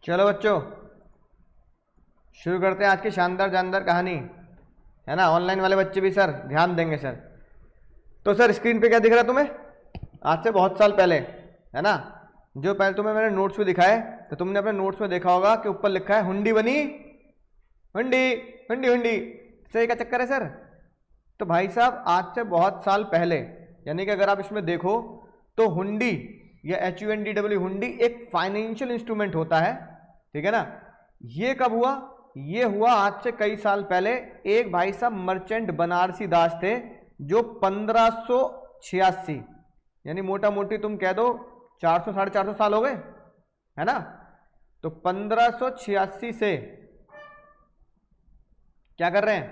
चलो बच्चों, शुरू करते हैं आज की शानदार जानदार कहानी, है ना। ऑनलाइन वाले बच्चे भी सर ध्यान देंगे सर। तो सर स्क्रीन पे क्या दिख रहा है तुम्हें? आज से बहुत साल पहले, है ना, जो पहले तुम्हें मैंने नोट्स में दिखाया है, तो तुमने अपने नोट्स में देखा होगा कि ऊपर लिखा है हुंडी बनी हुंडी हुंडी हुंडी। सही का चक्कर है सर। तो भाई साहब आज से बहुत साल पहले, यानी कि अगर आप इसमें देखो तो हुंडी या HUNDW हुंडी एक फाइनेंशियल इंस्ट्रूमेंट होता है, ठीक है ना। ये कब हुआ? ये हुआ आज से कई साल पहले। एक भाई साहब मर्चेंट बनारसी दास थे जो 1586, यानी मोटा मोटी तुम कह दो 400 साढ़े 400 साल हो गए, है ना। तो 1586 से क्या कर रहे हैं?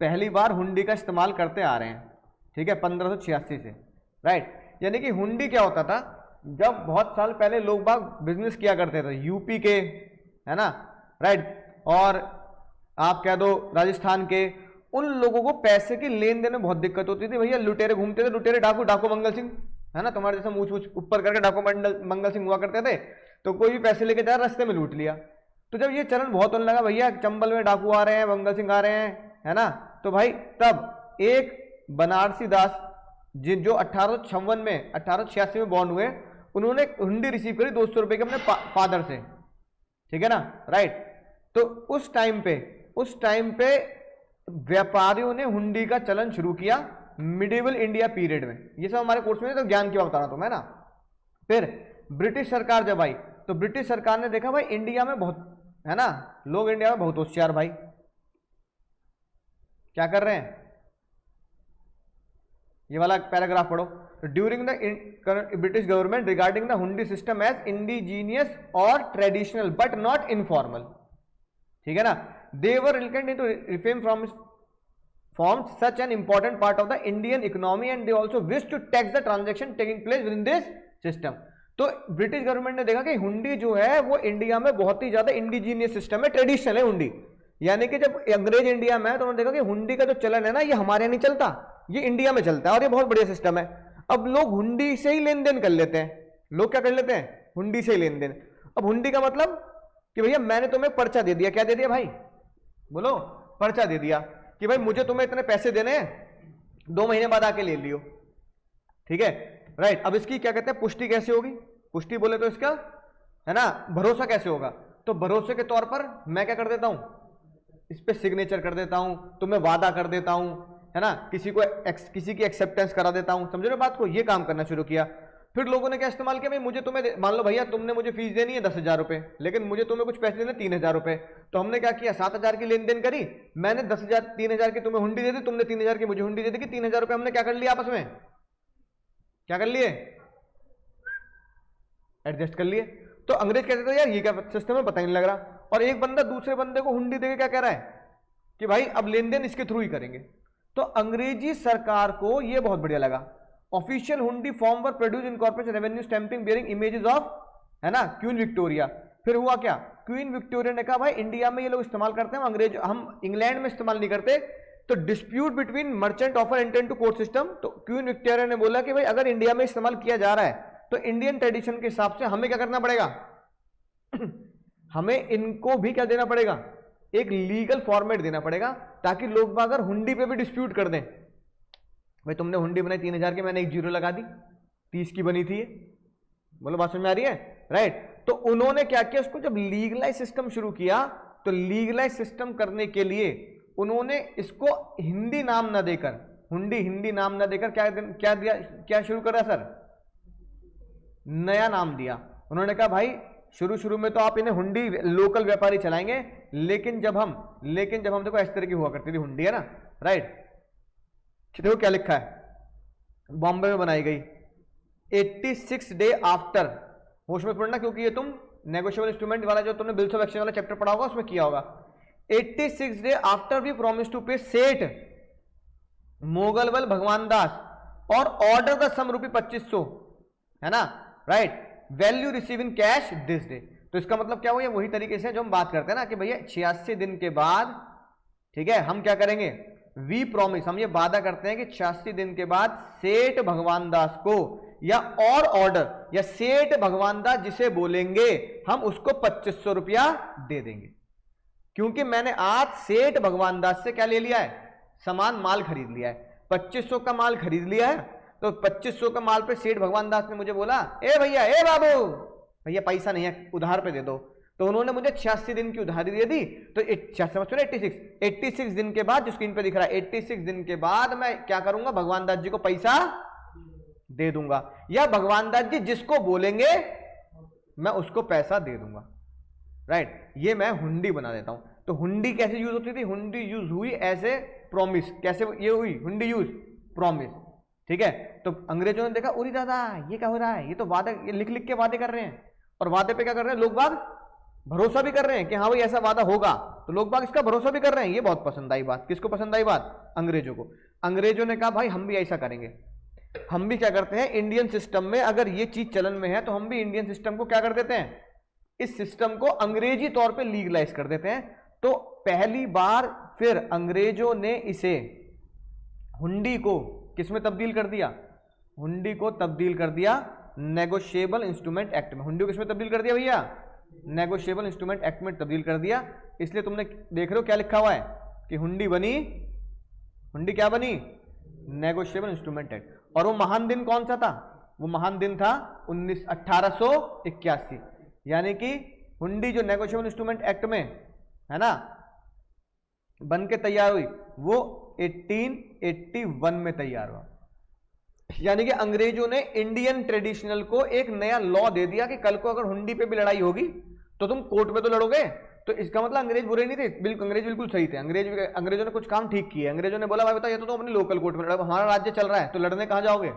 पहली बार हुंडी का इस्तेमाल करते आ रहे हैं, ठीक है, 1586 से, राइट। यानी कि हुंडी क्या होता था, जब बहुत साल पहले लोग बाग बिजनेस किया करते थे यूपी के, है ना, राइट, और आप कह दो राजस्थान के, उन लोगों को पैसे की लेन देन में बहुत दिक्कत होती थी। भैया लुटेरे घूमते थे, लुटेरे डाकू, डाकू मंगल सिंह, है ना, तुम्हारे जैसे मूछ ऊपर करके डाकू मंगल सिंह हुआ करते थे। तो कोई भी पैसे लेके जा रास्ते में लूट लिया। तो जब ये चलन बहुत होने लगा, भैया चंबल में डाकू आ रहे हैं, मंगल सिंह आ रहे हैं, है ना, तो भाई तब एक बनारसी दास जो 1856 में 1886 में बॉर्न हुए, उन्होंने हुंडी रिसीव करी 200 रुपए के अपने फादर से, ठीक है ना, राइट। तो उस टाइम पे व्यापारियों ने हुंडी का चलन शुरू किया मिडिवल इंडिया पीरियड में। ये सब हमारे कोर्स में तो ज्ञान की बात बता रहा हूं मैं ना। फिर ब्रिटिश सरकार जब आई तो ब्रिटिश सरकार ने देखा भाई इंडिया में बहुत, है ना, लोग इंडिया में बहुत होशियार, भाई क्या कर रहे हैं, ये वाला पैराग्राफ पढ़ो। During the British government regarding the hundi system as indigenous और ट्रेडिशनल बट नॉट इनफॉर्मल, ठीक है ना, they were related to reform from formed such an important part of the Indian economy and they also wish to tax the transaction taking place within this system। तो British government ने देखा कि हुंडी जो है वो इंडिया में बहुत ही ज्यादा इंडिजीनियस सिस्टम है, ट्रेडिशनल है हुंडी। यानी कि जब अंग्रेज इंडिया में है तो उन्होंने देखा कि हुंडी का जो चलन है ना, ये हमारे यहाँ नहीं चलता, ये इंडिया में चलता है और ये बहुत बढ़िया सिस्टम है। अब लोग हुंडी से ही लेन देन कर लेते हैं। लोग क्या कर लेते हैं? हुंडी से ही लेन देन। अब हुंडी का मतलब कि भैया मैंने तुम्हें पर्चा दे दिया, क्या दे दिया भाई, बोलो, पर्चा दे दिया कि भाई मुझे तुम्हें इतने पैसे देने हैं, 2 महीने बाद आके ले लियो, ठीक है, राइट। अब इसकी क्या कहते हैं, पुष्टि कैसे होगी? पुष्टि बोले तो इसका, है ना, भरोसा कैसे होगा? तो भरोसे के तौर पर मैं क्या कर देता हूं, इस पे सिग्नेचर कर देता हूं, तुम्हें वादा कर देता हूं, है ना, किसी की एक्सेप्टेंस करा देता हूं। समझो ना बात को? ये काम करना शुरू किया। फिर लोगों ने क्या इस्तेमाल किया, भाई मुझे तुम्हें, मान लो भैया तुमने मुझे फीस देनी है 10,000 रुपए, लेकिन मुझे तुम्हें कुछ पैसे देने 3,000 रुपए। तो हमने क्या किया, 7,000 की लेन देन करी, मैंने 10,000 3,000 की तुम्हें हुंडी दे दी, तुमने 3,000 की मुझे हुंडी दे दी, कि 3,000 रुपए हमने क्या कर लिया, आपस में क्या कर लिए, एडजस्ट कर लिए। तो अंग्रेज कहते थे यार ये क्या सिस्टम है, पता ही नहीं लग रहा। और एक बंदा दूसरे बंदे को हुंडी देके क्या कह रहा है कि भाई अब लेन देन इसके थ्रू ही करेंगे। तो अंग्रेजी सरकार को ये बहुत बढ़िया लगा। ऑफिशियल हुंडी form were produce in corporation revenue stamping bearing images of, है ना, क्वीन विक्टोरिया। फिर हुआ क्या, क्वीन विक्टोरिया ने कहा भाई इंडिया में ये लोग इस्तेमाल करते हैं, अंग्रेज, हम इंग्लैंड में इस्तेमाल नहीं करते। तो dispute between merchant offer enter into court system. तो क्वीन विक्टोरिया ने बोला कि भाई अगर इंडिया में इस्तेमाल किया जा रहा है तो इंडियन ट्रेडिशन के हिसाब से हमें क्या करना पड़ेगा हमें इनको भी क्या देना पड़ेगा, एक लीगल फॉर्मेट देना पड़ेगा, ताकि लोग अगर हुंडी पे भी डिस्प्यूट कर दें, भाई तुमने हुंडी बनाई 3,000 की, मैंने 1 जीरो लगा दी, 30 की बनी थी, बोलो बात समझ में आ रही है, राइट। तो उन्होंने क्या किया, उसको जब लीगलाइज सिस्टम शुरू किया, तो लीगलाइज सिस्टम करने के लिए उन्होंने इसको हिंदी नाम ना देकर, हुंडी हिंदी नाम ना देकर क्या दिया, क्या शुरू करा सर, नया नाम दिया। उन्होंने कहा भाई शुरू में तो आप इन्हें हुंडी लोकल व्यापारी चलाएंगे, लेकिन जब हम देखो इस तरह की हुआ करती थी हुंडी, है ना, राइट। देखो क्या लिखा है, बॉम्बे में बनाई गई, 86 डे आफ्टर, होश में पढ़ना क्योंकि ये तुम नेगोशिएबल इंस्ट्रूमेंट वाला जो तुमने बिल्स ऑफ एक्सचेंज वाला चैप्टर पढ़ा होगा उसमें किया होगा। 86 day after we promise to pay सेठ मोगलवल भगवान दास और ऑर्डर द सम ₹2500, है ना, right, value receive in cash this day. तो इसका मतलब क्या हुआ, वही तरीके से जो हम बात करते हैं ना कि भैया 86 दिन के बाद, ठीक है, हम क्या करेंगे, वी प्रॉमिस, हम ये वादा करते हैं कि 86 दिन के बाद सेठ भगवान दास को या और ऑर्डर या सेठ भगवान दास जिसे बोलेंगे हम उसको 2500 रुपया दे देंगे, क्योंकि मैंने आज सेठ भगवान दास से क्या ले लिया है, सामान माल खरीद लिया है, 2500 का माल खरीद लिया है। तो 2500 का माल पे सेठ भगवान दास ने मुझे बोला, ए भैया, ए बाबू, भैया पैसा नहीं है, उधार पे दे दो। तो उन्होंने मुझे 86 दिन की उधारी दे दी। तो 86 दिन के बाद, जो स्क्रीन पे दिख रहा है, 86 दिन के बाद मैं क्या करूंगा, भगवान दास जी को पैसा दे दूंगा, या भगवान दास जी जिसको बोलेंगे मैं उसको पैसा दे दूंगा। राइट, ये मैं हुंडी बना देता हूं। तो हुंडी कैसे यूज होती थी, हुंडी यूज हुई ऐसे प्रॉमिस, कैसे ये हुई हुंडी यूज, प्रॉमिस। ठीक है, तो अंग्रेजों ने देखा, उरी दादा ये क्या हो रहा है, ये तो वादे, ये लिख लिख के वादे कर रहे हैं, और वादे पे क्या कर रहे हैं, लोग बाग भरोसा भी कर रहे हैं कि हाँ भाई ऐसा वादा होगा, तो लोग बाग इसका भरोसा भी कर रहे हैं। ये बहुत पसंद आई बात। किसको पसंद आई बात, अंग्रेजों को। अंग्रेजों ने कहा भाई हम भी ऐसा करेंगे, हम भी क्या करते हैं, इंडियन सिस्टम में अगर ये चीज चलन में है तो हम भी इंडियन सिस्टम को क्या कर देते हैं, इस सिस्टम को अंग्रेजी तौर पे लीगलाइज कर देते हैं। तो पहली बार फिर अंग्रेजों ने इसे, हुंडी को किस में तब्दील कर दिया, हुंडी को तब्दील कर दिया नेगोशिएबल इंस्ट्रूमेंट एक्ट में। हुंडी को किसमें तब्दील कर दिया भैया, नेगोशिएबल इंस्ट्रूमेंट एक्ट में तब्दील कर दिया। इसलिए तुमने देख रहे हो क्या लिखा हुआ है कि हुंडी बनी, हुंडी क्या बनी, नेगोशिएबल इंस्ट्रूमेंट एक्ट। और वो महान दिन कौन सा था, वो महान दिन था 1881, यानी कि हुंडी जो नेगोशिएबल इंस्ट्रूमेंट एक्ट में है ना बन के तैयार हुई, वो 1881 में तैयार हुआ। यानी कि अंग्रेजों ने इंडियन ट्रेडिशनल को एक नया लॉ दे दिया कि कल को अगर हुंडी पे भी लड़ाई होगी तो तुम कोर्ट में तो लड़ोगे। तो इसका मतलब अंग्रेज बुरे नहीं थे, बिल्कुल अंग्रेज बिल्कुल सही थे। अंग्रेजों ने कुछ काम ठीक किए। अंग्रेजों ने बोला भाई बताओ, ये तो तुम अपनी लोकल कोर्ट में लड़ो, हमारा राज्य चल रहा है तो लड़ने कहां जाओगे,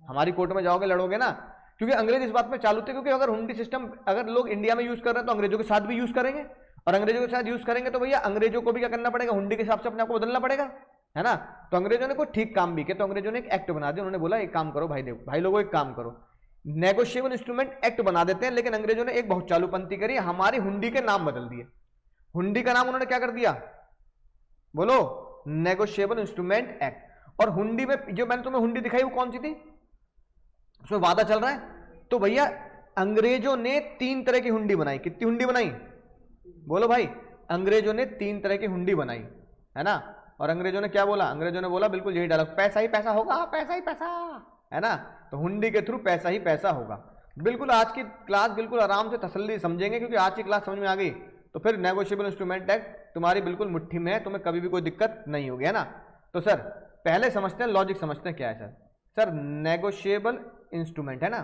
हमारी कोर्ट में जाओगे, लड़ोगे ना। क्योंकि अंग्रेज इस बात में चालू थे, क्योंकि अगर हुंडी सिस्टम अगर लोग इंडिया में यूज कर रहे हैं तो अंग्रेजों के साथ भी यूज करेंगे, और अंग्रेजों के साथ यूज करेंगे तो भैया अंग्रेजों को भी क्या करना पड़ेगा, हुंडी के हिसाब से अपने आप को बदलना पड़ेगा, है ना। तो अंग्रेजों ने कोई ठीक काम भी किया, तो अंग्रेजों ने एक एक्ट बना दिया। उन्होंने बोला एक काम करो भाई लोगों, एक काम करो, नेगोशिएबल इंस्ट्रूमेंट एक्ट बना देते हैं। लेकिन अंग्रेजों ने एक बहुत चालूपंथी करी, हमारी हुंडी के नाम बदल दिए। हुंडी का नाम उन्होंने क्या कर दिया, बोलो, नेगोशिएबल इंस्ट्रूमेंट एक्ट। और हुंडी में जो मैंने तुम्हें हुंडी दिखाई वो कौन सी थी, उसमें वादा चल रहा है। तो भैया अंग्रेजों ने 3 तरह की हुंडी बनाई। कितनी हुंडी बनाई, बोलो भाई, अंग्रेजों ने 3 तरह की हुंडी बनाई, है ना। और अंग्रेजों ने क्या बोला, अंग्रेजों ने बोला बिल्कुल यही डायलॉग, पैसा ही पैसा होगा, पैसा ही पैसा, है ना। तो हुंडी के थ्रू पैसा ही पैसा होगा। बिल्कुल आज की क्लास बिल्कुल आराम से तसल्ली समझेंगे, क्योंकि आज की क्लास समझ में आ गई तो फिर नेगोशिएबल इंस्ट्रूमेंट एक्ट तुम्हारी बिल्कुल मुट्ठी में है, तुम्हें कभी भी कोई दिक्कत नहीं होगी, है ना। तो सर पहले समझते हैं, लॉजिक समझते हैं क्या है सर। नेगोशिएबल इंस्ट्रूमेंट है ना,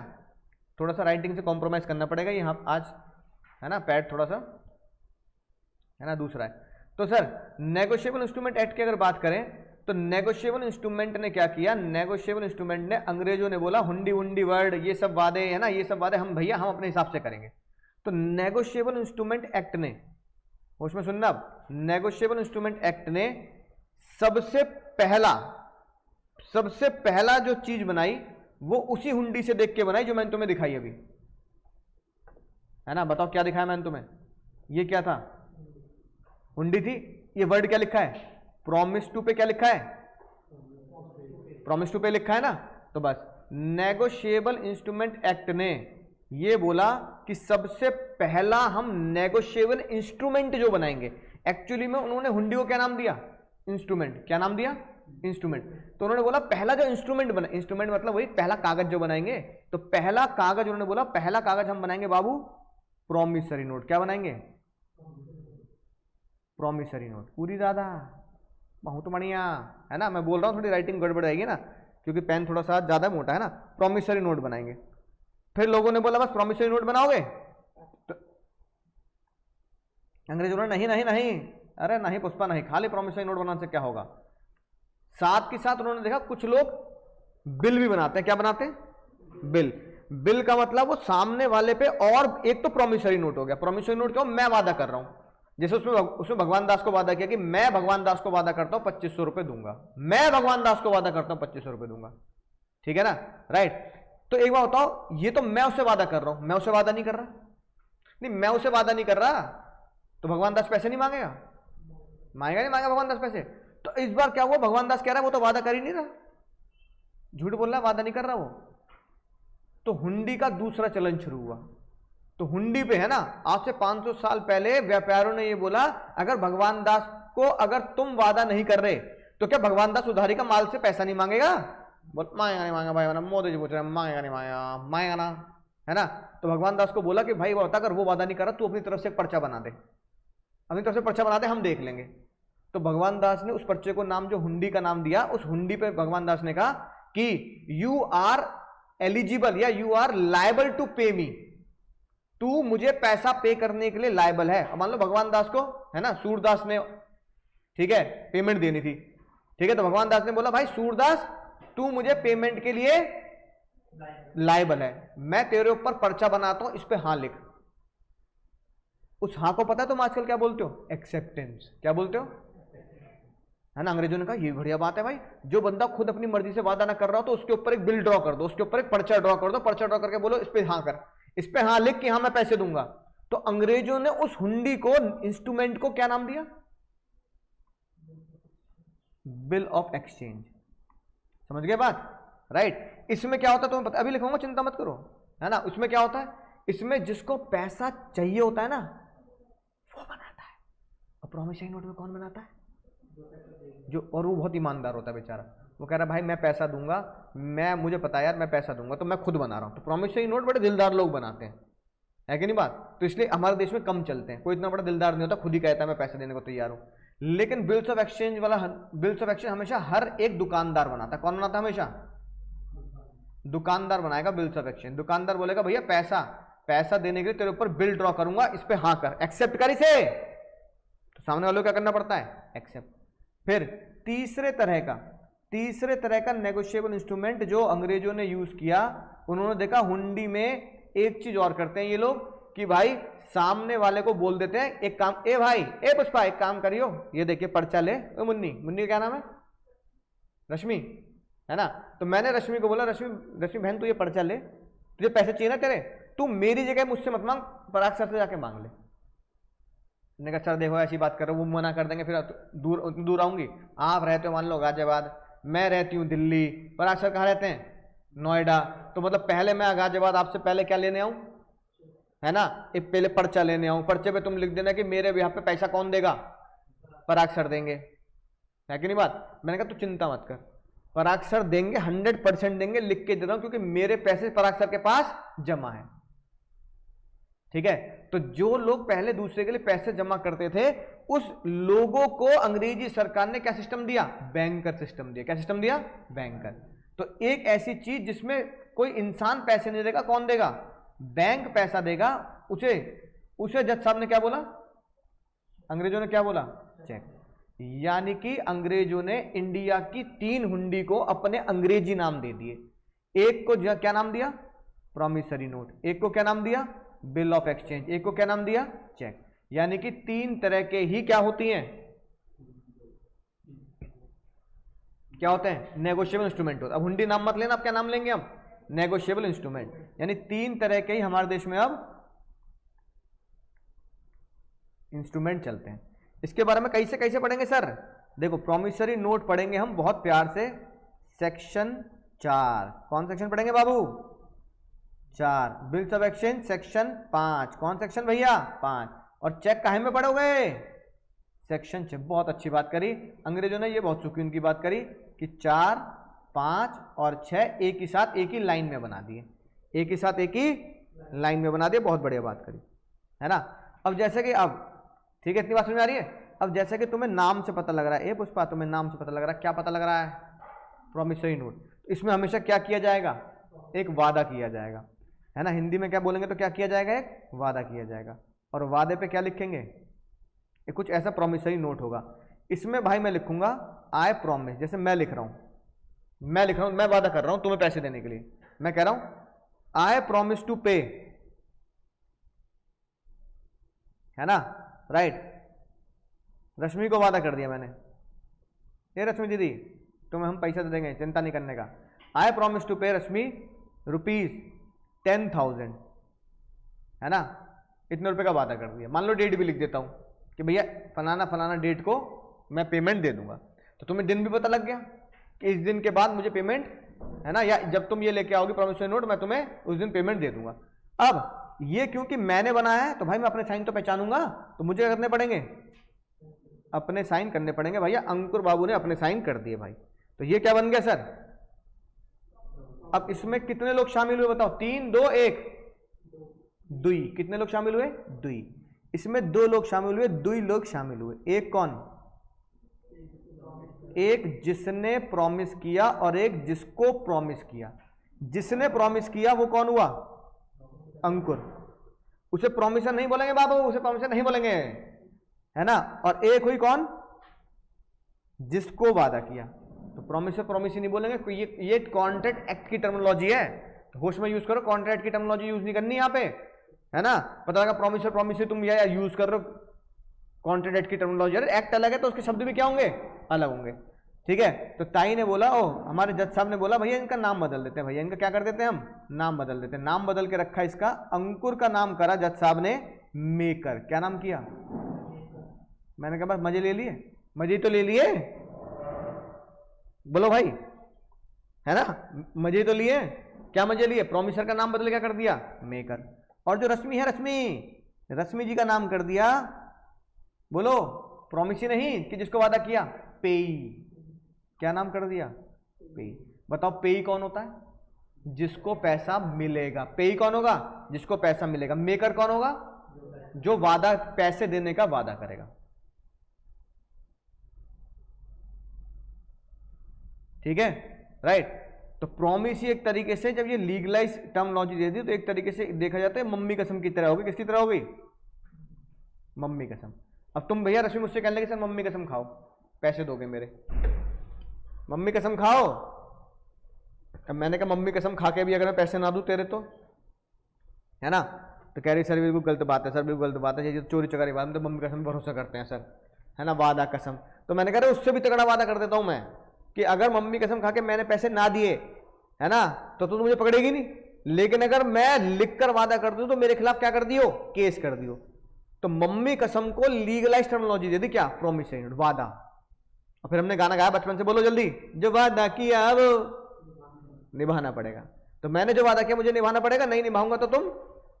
थोड़ा सा राइटिंग से कॉम्प्रोमाइज करना पड़ेगा यहाँ आज, है ना, पैड थोड़ा सा, है ना, दूसरा है। तो सर नेगोशिएबल इंस्ट्रूमेंट एक्ट की अगर बात करें तो नेगोशिएबल इंस्ट्रूमेंट ने क्या किया, नेगोशिएबल इंस्ट्रूमेंट ने, अंग्रेजों ने बोला हुंडी वुंडी वर्ड ये सब वादे, है ना, ये सब वादे हम भैया हम अपने हिसाब से करेंगे। तो नेगोशिएबल इंस्ट्रूमेंट एक्ट ने, उसमें सुनना, नेगोशिएबल इंस्ट्रूमेंट एक्ट ने सबसे पहला जो चीज बनाई वो उसी हुंडी से देख के बनाई जो मैंने तुम्हें दिखाई अभी, है ना। बताओ क्या दिखाया मैंने तुम्हें, ये क्या था, हुंडी थी। ये वर्ड क्या लिखा है, प्रॉमिस टू पे क्या लिखा है, प्रॉमिस टू पे लिखा है ना। तो बस नेगोशिएबल इंस्ट्रूमेंट एक्ट ने ये बोला कि सबसे पहला हम नेगोशिएबल इंस्ट्रूमेंट जो बनाएंगे, एक्चुअली में उन्होंने हुंडी को क्या नाम दिया, इंस्ट्रूमेंट। क्या नाम दिया, इंस्ट्रूमेंट। तो उन्होंने बोला पहला जो इंस्ट्रूमेंट बना, इंस्ट्रूमेंट मतलब वही पहला कागज जो बनाएंगे, तो पहला कागज उन्होंने बोला पहला कागज हम बनाएंगे बाबू प्रॉमिसरी नोट। क्या बनाएंगे, प्रॉमिसरी नोट। पूरी दादा बहुत बढ़िया, है ना। मैं बोल रहा हूँ थोड़ी राइटिंग गड़बड़ आएगी ना, क्योंकि पेन थोड़ा सा ज्यादा मोटा है ना। प्रॉमिसरी नोट बनाएंगे। फिर लोगों ने बोला बस प्रॉमिसरी नोट बनाओगे, तो अंग्रेजों ने नहीं नहीं नहीं, अरे नहीं पुष्पा नहीं, खाली प्रॉमिसरी नोट बनाने से क्या होगा। साथ के साथ उन्होंने देखा कुछ लोग बिल भी बनाते हैं। क्या बनाते हैं, बिल। बिल का मतलब वो सामने वाले पे, और एक तो प्रॉमिसरी नोट हो गया। प्रॉमिसरी नोट क्या, मैं वादा कर रहा हूं, जैसे उसमें भगवान दास को वादा किया कि मैं भगवान दास को वादा करता हूं 2500 रुपए दूंगा, मैं भगवान दास को वादा करता हूं 2500 रुपए दूंगा, ठीक है ना, राइट। तो एक बार बताओ, ये तो मैं उससे वादा कर रहा हूं, मैं उससे वादा नहीं कर रहा, नहीं मैं उससे वादा नहीं कर रहा, तो भगवान दास पैसे नहीं मांगेगा, मांगेगा नहीं, मांगेगा भगवान दास पैसे। तो इस बार क्या हुआ, भगवान दास कह रहा है वो तो वादा कर ही नहीं रहा, झूठ बोल रहा है, वादा नहीं कर रहा वो, तो हुंडी का दूसरा चलन शुरू हुआ। तो हुंडी पे है ना, आज से 500 साल पहले व्यापारियों ने ये बोला, अगर भगवान दास को अगर तुम वादा नहीं कर रहे तो क्या भगवान दास उधारी का माल से पैसा नहीं मांगेगा? बोल मांगेगा नहीं मांगेगा भाई, मोदी जी पूछ रहे मांगेगा नहीं मांगेगा, मांगेगा ना, है ना। तो भगवान दास को बोला कि भाई वो अगर वो वादा नहीं कर रहा तू अपनी तरफ से पर्चा बना दे, अपनी तरफ से पर्चा बना दे, हम देख लेंगे। तो भगवान दास ने उस पर्चे को नाम जो हुंडी का नाम दिया, उस हुंडी पे भगवान दास ने कहा कि यू आर एलिजिबल या यू आर लायबल टू पे मी, तू मुझे पैसा पे करने के लिए लायबल है। मान लो भगवान दास को, है ना, सूरदास ने, ठीक है, पेमेंट देनी थी, ठीक है, तो भगवान दास ने बोला भाई सूरदास तू मुझे पेमेंट के लिए लायबल है, मैं तेरे ऊपर पर्चा बनाता हूं, इस पे हाँ लिख। उस हाँ को पता है तुम आजकल क्या बोलते हो? एक्सेप्टेंस। क्या बोलते हो? है ना। अंग्रेजों ने कहा ये बढ़िया बात है भाई, जो बंदा खुद अपनी मर्जी से वादा ना कर रहा हो तो उसके ऊपर एक बिल ड्रॉ कर दो, उसके ऊपर एक पर्चा ड्रॉ कर दो, पर्चा ड्रॉ करके बोलो इस पे हाँ कर, इस पे हाँ लिख कि हाँ मैं पैसे दूंगा। तो अंग्रेजों ने उस हुंडी को, इंस्ट्रूमेंट को क्या नाम दिया? Bill of exchange. समझ गए बात? राइट। इसमें क्या होता है तुम्हें पता, अभी लिखूंगा, चिंता मत करो, है ना। उसमें क्या होता है, इसमें जिसको पैसा चाहिए होता है ना वो बनाता है। और प्रॉमिसरी नोट में कौन बनाता है? जो, और वो बहुत ईमानदार होता है बेचारा, वो कह रहा है भाई मैं पैसा दूंगा, मैं, मुझे पता है यार मैं पैसा दूंगा, तो मैं खुद बना रहा हूं। तो प्रॉमिसरी नोट बड़े दिलदार लोग बनाते हैं, है कि नहीं बात? तो इसलिए हमारे देश में कम चलते हैं, कोई इतना बड़ा दिलदार नहीं होता, खुद ही कहता है मैं पैसा देने को तैयार हूं। लेकिन बिल्स ऑफ एक्सचेंज वाला, बिल्स ऑफ एक्सचेंज हमेशा हर एक दुकानदार बनाता है। कौन बनाता है? हमेशा दुकानदार बनाएगा बिल्स ऑफ एक्सचेंज। दुकानदार बोलेगा भैया पैसा देने के लिए तेरे ऊपर बिल ड्रॉ करूंगा, इस पे हाँ कर, एक्सेप्ट कर इसे। तो सामने वालों को क्या करना पड़ता है? एक्सेप्ट। फिर तीसरे तरह का नेगोशिएबल इंस्ट्रूमेंट जो अंग्रेजों ने यूज किया, उन्होंने देखा हुंडी में एक चीज और करते हैं ये लोग कि भाई सामने वाले को बोल देते हैं एक काम, ए भाई, ए पुष्पा एक काम करियो, ये देखिए पर्चा ले, मुन्नी क्या नाम है? रश्मि, है ना। तो मैंने रश्मि को बोला, रश्मि बहन तू ये पर्चा ले, तुझे पैसे चाहिए ना तेरे, तू मेरी जगह मुझसे मत मांग, पराग सर से जाके मांग ले। मैंने कहा सर देखो ऐसी बात कर रहे हो, वो मना कर देंगे, फिर दूर आऊंगी। आप रहते हो मान लो गाजियाबाद, मैं रहती हूँ दिल्ली, पराग सर कहाँ रहते हैं? नोएडा। तो मतलब पहले मैं गाजियाबाद आपसे पहले क्या लेने आऊं, है ना, एक पहले पर्चा लेने आऊं, पर्चे पे तुम लिख देना कि मेरे यहाँ पे पैसा कौन देगा? पराग सर देंगे, है कि नहीं बात? मैंने कहा तू चिंता मत कर, पराग सर देंगे, 100% देंगे, लिख के दे रहा हूं, क्योंकि मेरे पैसे पराग सर के पास जमा है। ठीक है। तो जो लोग पहले दूसरे के लिए पैसे जमा करते थे, उस लोगों को अंग्रेजी सरकार ने क्या सिस्टम दिया? बैंकर सिस्टम दिया। क्या सिस्टम दिया? बैंकर। तो एक ऐसी चीज जिसमें कोई इंसान पैसे नहीं देगा, कौन देगा? बैंक पैसा देगा। उसे जज साहब ने क्या बोला? अंग्रेजों ने क्या बोला? चेक। यानी कि अंग्रेजों ने इंडिया की 3 हुंडी को अपने अंग्रेजी नाम दे दिए। एक को क्या नाम दिया? Promissory note. एक को क्या नाम दिया? Bill of exchange. एक को क्या नाम दिया? चेक। यानी कि 3 तरह के ही क्या होती हैं? क्या होते हैं? नेगोशिएबल इंस्ट्रूमेंट होता है। अब हुंडी नाम मत लेना, अब क्या नाम लेंगे हम? Negotiable instrument. यानी 3 तरह के ही हमारे देश में अब इंस्ट्रूमेंट चलते हैं। इसके बारे में कैसे पढ़ेंगे सर? देखो, प्रॉमिसरी नोट पढ़ेंगे हम बहुत प्यार से, सेक्शन 4। कौन सेक्शन पढ़ेंगे बाबू? 4। Bills of exchange section 5। कौन सेक्शन भैया? 5। और चेक काहे में पढ़ोगे? सेक्शन 6। बहुत अच्छी बात करी अंग्रेजों ने, ये बहुत सुकून की बात करी कि 4, 5 और 6 एक ही साथ एक ही लाइन में बना दिए, एक ही साथ एक ही लाइन में बना दिए। बहुत बढ़िया बात करी, है ना। अब जैसे कि अब ठीक है, इतनी बात समझ में आ रही है? अब जैसे कि तुम्हें नाम से पता लग रहा है, ए पुष्पा तुम्हें नाम से पता लग रहा है, क्या पता लग रहा है? Promissory note. इसमें हमेशा क्या किया जाएगा? एक वादा किया जाएगा, है ना। हिंदी में क्या बोलेंगे तो क्या किया जाएगा? एक वादा किया जाएगा। और वादे पे क्या लिखेंगे? एक कुछ ऐसा प्रॉमिसरी नोट होगा। इसमें भाई मैं लिखूंगा आई प्रॉमिस, जैसे मैं लिख रहा हूं, मैं वादा कर रहा हूं तुम्हें पैसे देने के लिए। मैं कह रहा हूं आई प्रॉमिस टू पे, है ना, राइट। रश्मि को वादा कर दिया मैंने, ये रश्मि दीदी तुम्हें हम पैसा दे देंगे, चिंता नहीं करने का। आई प्रॉमिस टू पे रश्मि ₹10,000, है ना। इतने रुपए का वादा कर दिया। मान लो डेट भी लिख देता हूं कि भैया फलाना डेट को मैं पेमेंट दे दूंगा। तो तुम्हें दिन भी पता लग गया कि इस दिन के बाद मुझे पेमेंट है ना, या जब तुम ये लेके आओगे प्रॉमिसरी नोट मैं तुम्हें उस दिन पेमेंट दे दूंगा। अब ये क्योंकि मैंने बनाया है तो भाई मैं अपने साइन तो पहचानूंगा, तो मुझे क्या करने पड़ेंगे, अपने साइन करने पड़ेंगे। भैया अंकुर बाबू ने अपने साइन कर दिए भाई, तो ये क्या बन गया सर। अब इसमें कितने लोग शामिल हुए बताओ, 3 2 1 दुई, कितने लोग शामिल हुए, दुई। इसमें 2 लोग शामिल हुए, दुई लोग शामिल हुए। एक कौन, एक जिसने प्रॉमिस किया और एक जिसको प्रॉमिस किया। जिसने प्रॉमिस किया वो कौन हुआ, अंकुर। उसे प्रॉमिसर नहीं बोलेंगे बाबू, उसे प्रॉमिसर नहीं बोलेंगे, है ना। और एक हुई कौन, जिसको वादा किया, तो प्रॉमिसर प्रॉमिस ही नहीं बोलेंगे। ये कॉन्ट्रैक्ट एक्ट की टर्मिनोलॉजी है, तो होश में यूज करो, कॉन्ट्रैक्ट की टर्मिनोलॉजी यूज नहीं करनी यहां पे, है ना। पता लगा प्रॉमिसर प्रॉमिस से तुम या यूज कर रहे हो कॉन्ट्रैक्ट एक्ट की टर्मिनोलॉजी। अरे एक्ट अलग है तो उसके शब्द भी क्या होंगे, अलग होंगे, ठीक है। तो ताई ने बोला, ओ हमारे जज साहब ने बोला भैया इनका नाम बदल देते हैं, भैया इनका क्या कर देते हैं हम, नाम बदल देते हैं। नाम बदल के रखा इसका, अंकुर का नाम करा जज साहब ने मेकर। क्या नाम किया, मैंने कहा बस मजे ले लिए, मजे तो ले लिए, बोलो भाई, है ना, मजे तो लिए। क्या मजे लिए, प्रॉमिसर का नाम बदल क्या कर दिया, मेकर। और जो रश्मि है, रश्मि जी का नाम कर दिया, बोलो प्रॉमिस ही नहीं कि जिसको वादा किया, पेई। क्या नाम कर दिया, पेई। बताओ पेई कौन होता है, जिसको पैसा मिलेगा। पेई कौन होगा, जिसको पैसा मिलेगा। मेकर कौन होगा, जो वादा, पैसे देने का वादा करेगा। ठीक है, राइट। तो प्रॉमिस ही एक तरीके से, जब ये लीगलाइज टर्मिनोलॉजी दे दी तो एक तरीके से देखा जाता है मम्मी कसम की तरह होगी। किसकी तरह होगी, मम्मी कसम। अब तुम भैया रश्मि मुझसे कहने लगे सर मम्मी कसम खाओ, पैसे दोगे मेरे, मम्मी कसम खाओ। अब मैंने कहा मम्मी कसम खा के भी अगर मैं पैसे ना दूं तेरे, तो है ना, तो कह रही सर बिल्कुल गलत बात है, सर बिल्कुल गलत बात है, ये चोरी चकारी बात है, तो मम्मी कसम भरोसा करते हैं सर, है ना, वादा कसम। तो मैंने कहा उससे भी तगड़ा वादा कर देता हूं मैं, कि अगर मम्मी कसम खा के मैंने पैसे ना दिए, है ना, तो तू मुझे पकड़ेगी नहीं, लेकिन अगर मैं लिखकर वादा कर दूं तो मेरे खिलाफ क्या कर दियो, केस कर दियो। तो मम्मी कसम को लीगलाइज टर्मिनोलॉजी दे दी, क्या, प्रॉमिसरी नोट, वादा। और फिर हमने गाना गाया बचपन से, बोलो जल्दी, जो वादा किया वो निभाना पड़ेगा। तो मैंने जो वादा किया मुझे निभाना पड़ेगा, नहीं निभाऊंगा तो तुम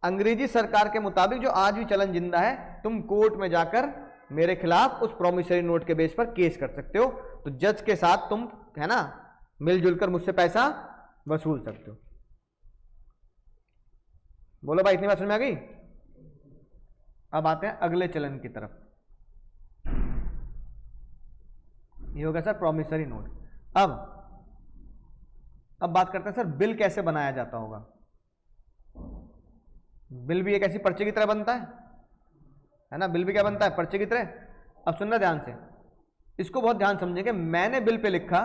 अंग्रेजी सरकार के मुताबिक, जो आज भी चलन जिंदा है, तुम कोर्ट में जाकर मेरे खिलाफ उस प्रॉमिसरी नोट के बेस पर केस कर सकते हो। तो जज के साथ तुम, है ना, मिलजुल कर मुझसे पैसा वसूल सकते हो। बोलो भाई, इतनी बात समझ में आ गई। अब आते हैं अगले चलन की तरफ। ये होगा सर प्रॉमिसरी नोट। अब बात करते हैं सर बिल कैसे बनाया जाता होगा। बिल भी एक ऐसी पर्चे की तरह बनता है ना, बिल भी क्या बनता है, पर्चे की तरह। अब सुनना ध्यान से, इसको बहुत ध्यान समझेंगे। मैंने बिल पे लिखा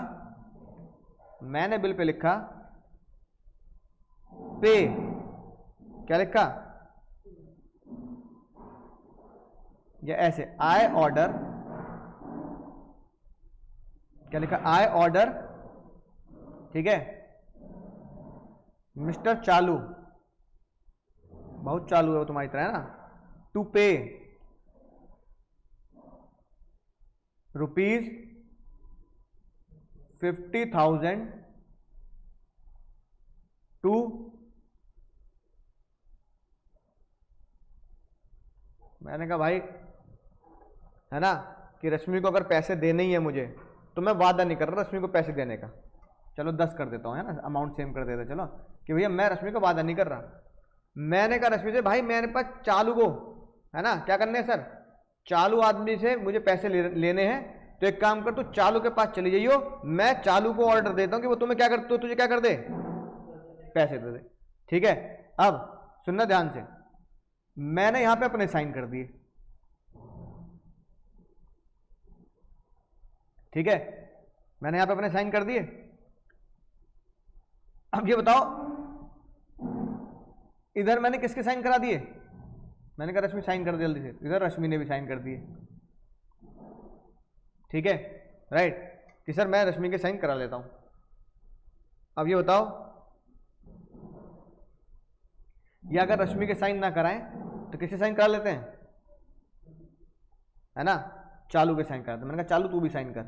पे, क्या लिखा, या ऐसे आई ऑर्डर, क्या लिखा, आई ऑर्डर, ठीक है, मिस्टर चालू, बहुत चालू है वो तुम्हारी तरह, है ना, टू पे ₹50,000 टू, मैंने कहा भाई, है ना, कि रश्मि को अगर पैसे देने ही है मुझे, तो मैं वादा नहीं कर रहा रश्मि को पैसे देने का, चलो 10 कर देता हूँ, है ना, अमाउंट सेम कर देता, चलो, कि भैया मैं रश्मि को वादा नहीं कर रहा। मैंने कहा रश्मि से, भाई मेरे पास चालू को, है ना, क्या करने हैं सर, चालू आदमी से मुझे पैसे लेने हैं, तो एक काम कर, तू चालू के पास चली जाइयो, मैं चालू को ऑर्डर देता हूं कि वो तुम्हें क्या कर, तो तुझे क्या कर दे, पैसे दे दे। ठीक है, अब सुनना ध्यान से, मैंने यहां पे अपने साइन कर दिए, ठीक है, मैंने यहां पे अपने साइन कर दिए। अब ये बताओ, इधर मैंने किसके साइन करा दिए, मैंने कहा रश्मि साइन कर दे जल्दी से, इधर रश्मि ने भी साइन कर दिए, ठीक है, राइट, कि सर मैं रश्मि के साइन करा लेता हूं। अब ये बताओ, या अगर रश्मि के साइन ना कराएं तो किससे साइन करा लेते हैं, है ना, चालू के साइन कराते हैं। मैंने कहा चालू तू भी साइन कर,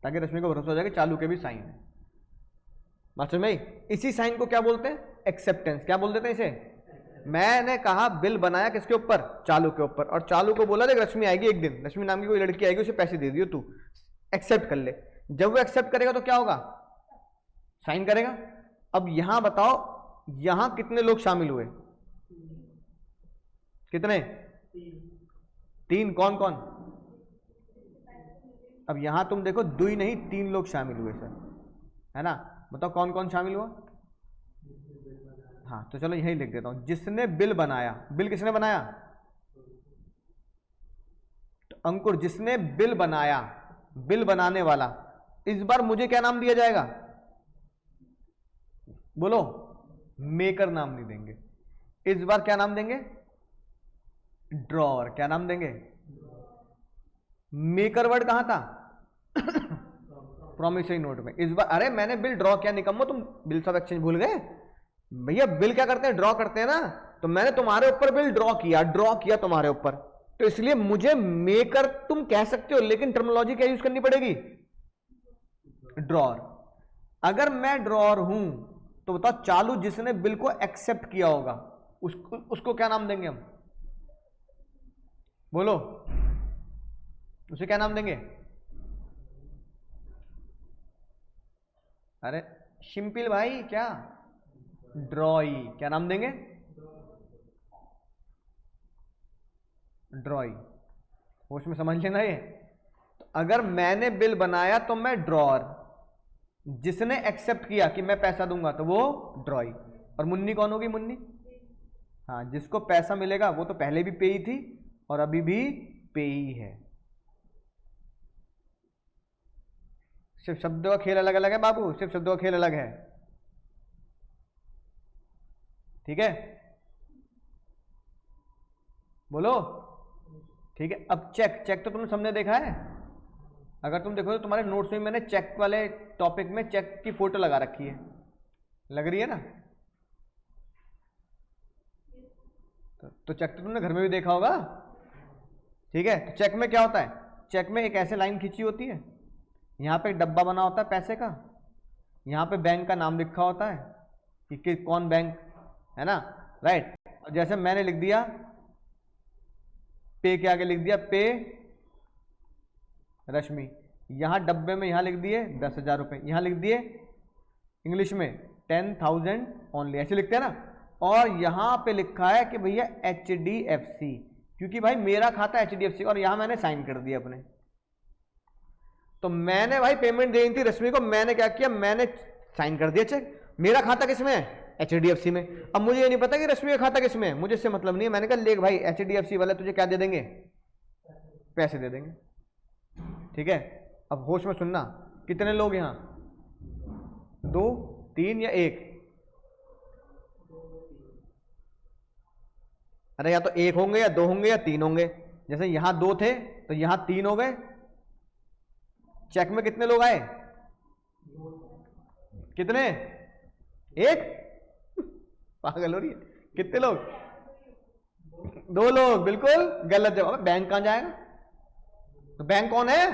ताकि रश्मि को भरोसा हो जाए कि चालू के भी साइन है। मास्टर भाई इसी साइन को क्या बोलते हैं? एक्सेप्टेंस। क्या बोल देते हैं इसे? मैंने कहा बिल बनाया किसके ऊपर? चालू के ऊपर, और चालू को बोला देख रश्मि आएगी एक दिन, रश्मि नाम की कोई लड़की आएगी, उसे पैसे दे दियो तू, एक्सेप्ट कर ले। जब वो एक्सेप्ट करेगा तो क्या होगा? साइन करेगा। अब यहां बताओ यहां कितने लोग शामिल हुए? कितने? 3। कौन कौन? अब यहां तुम देखो 2 नहीं 3 लोग शामिल हुए सर, है ना? बताओ कौन कौन शामिल हुआ? हाँ तो चलो यही लिख देता हूं, जिसने बिल बनाया। बिल किसने बनाया? तो अंकुर जिसने बिल बनाया, बिल बनाने वाला। इस बार मुझे क्या नाम दिया जाएगा? बोलो। मेकर नाम नहीं देंगे इस बार। क्या नाम देंगे? ड्रॉअर। क्या नाम देंगे? मेकर वर्ड कहां था? प्रॉमिसरी नोट में। इस बार अरे मैंने बिल ड्रॉ किया, निकम्मो तुम बिल सब एक्सचेंज भूल गए? भैया बिल क्या करते हैं? ड्रॉ करते हैं ना। तो मैंने तुम्हारे ऊपर बिल ड्रॉ किया तुम्हारे ऊपर, तो इसलिए मुझे मेकर तुम कह सकते हो, लेकिन टर्मिनोलॉजी क्या यूज करनी पड़ेगी? ड्रॉअर। अगर मैं ड्रॉअर हूं तो बताओ चालू जिसने बिल को एक्सेप्ट किया होगा उसको क्या नाम देंगे हम? बोलो। उसे क्या नाम देंगे? अरे शिंपिल भाई क्या? ड्रॉई। क्या नाम देंगे? ड्रॉई। होश में समझ लेना ये। तो अगर मैंने बिल बनाया तो मैं ड्रॉअर, जिसने एक्सेप्ट किया कि मैं पैसा दूंगा तो वो ड्रॉई। और मुन्नी कौन होगी? मुन्नी। हाँ जिसको पैसा मिलेगा वो तो पहले भी पेई थी और अभी भी पेई है। सिर्फ शब्दों का खेल अलग अलग है बाबू, सिर्फ शब्दों का खेल अलग है, ठीक है? बोलो। ठीक है। अब चेक, चेक तो तुमने सबने देखा है। अगर तुम देखो तो तुम्हारे नोट्स में मैंने चेक वाले टॉपिक में चेक की फोटो लगा रखी है, लग रही है ना? तो चेक तो तुमने घर में भी देखा होगा, ठीक है? तो चेक में क्या होता है? चेक में एक ऐसे लाइन खींची होती है, यहाँ पे एक डब्बा बना होता है पैसे का, यहाँ पे बैंक का नाम लिखा होता है कि कौन बैंक है ना, राइट? और जैसे मैंने लिख दिया पे के आगे लिख दिया पे रश्मि, यहाँ डब्बे में यहाँ लिख दिए 10,000 रुपये, यहाँ लिख दिए इंग्लिश में 10,000 ओनली, ऐसे लिखते हैं ना। और यहाँ पे लिखा है कि भैया HDFC, क्योंकि भाई मेरा खाता HDFC, और यहाँ मैंने साइन कर दिया अपने। तो मैंने भाई पेमेंट देनी थी रश्मि को, मैंने क्या किया? मैंने साइन कर दिया चेक। मेरा खाता किसमें है? HDFC में। अब मुझे ये नहीं पता कि रश्मि का खाता किसमें है, मुझे इससे मतलब नहीं है। मैंने कहा लेख भाई HDFC वाले तुझे क्या दे देंगे? पैसे दे देंगे, ठीक है? अब होश में सुनना, कितने लोग यहाँ? 2, 3 या 1? अरे या तो 1 होंगे या 2 होंगे या 3 होंगे। जैसे यहां 2 थे तो यहां 3 हो गए। चेक में कितने लोग आए? कितने? 1? पागल हो रही है। कितने लोग? 2 लोग। बिल्कुल गलत जवाब। बैंक कहां जाएगा? तो बैंक कौन है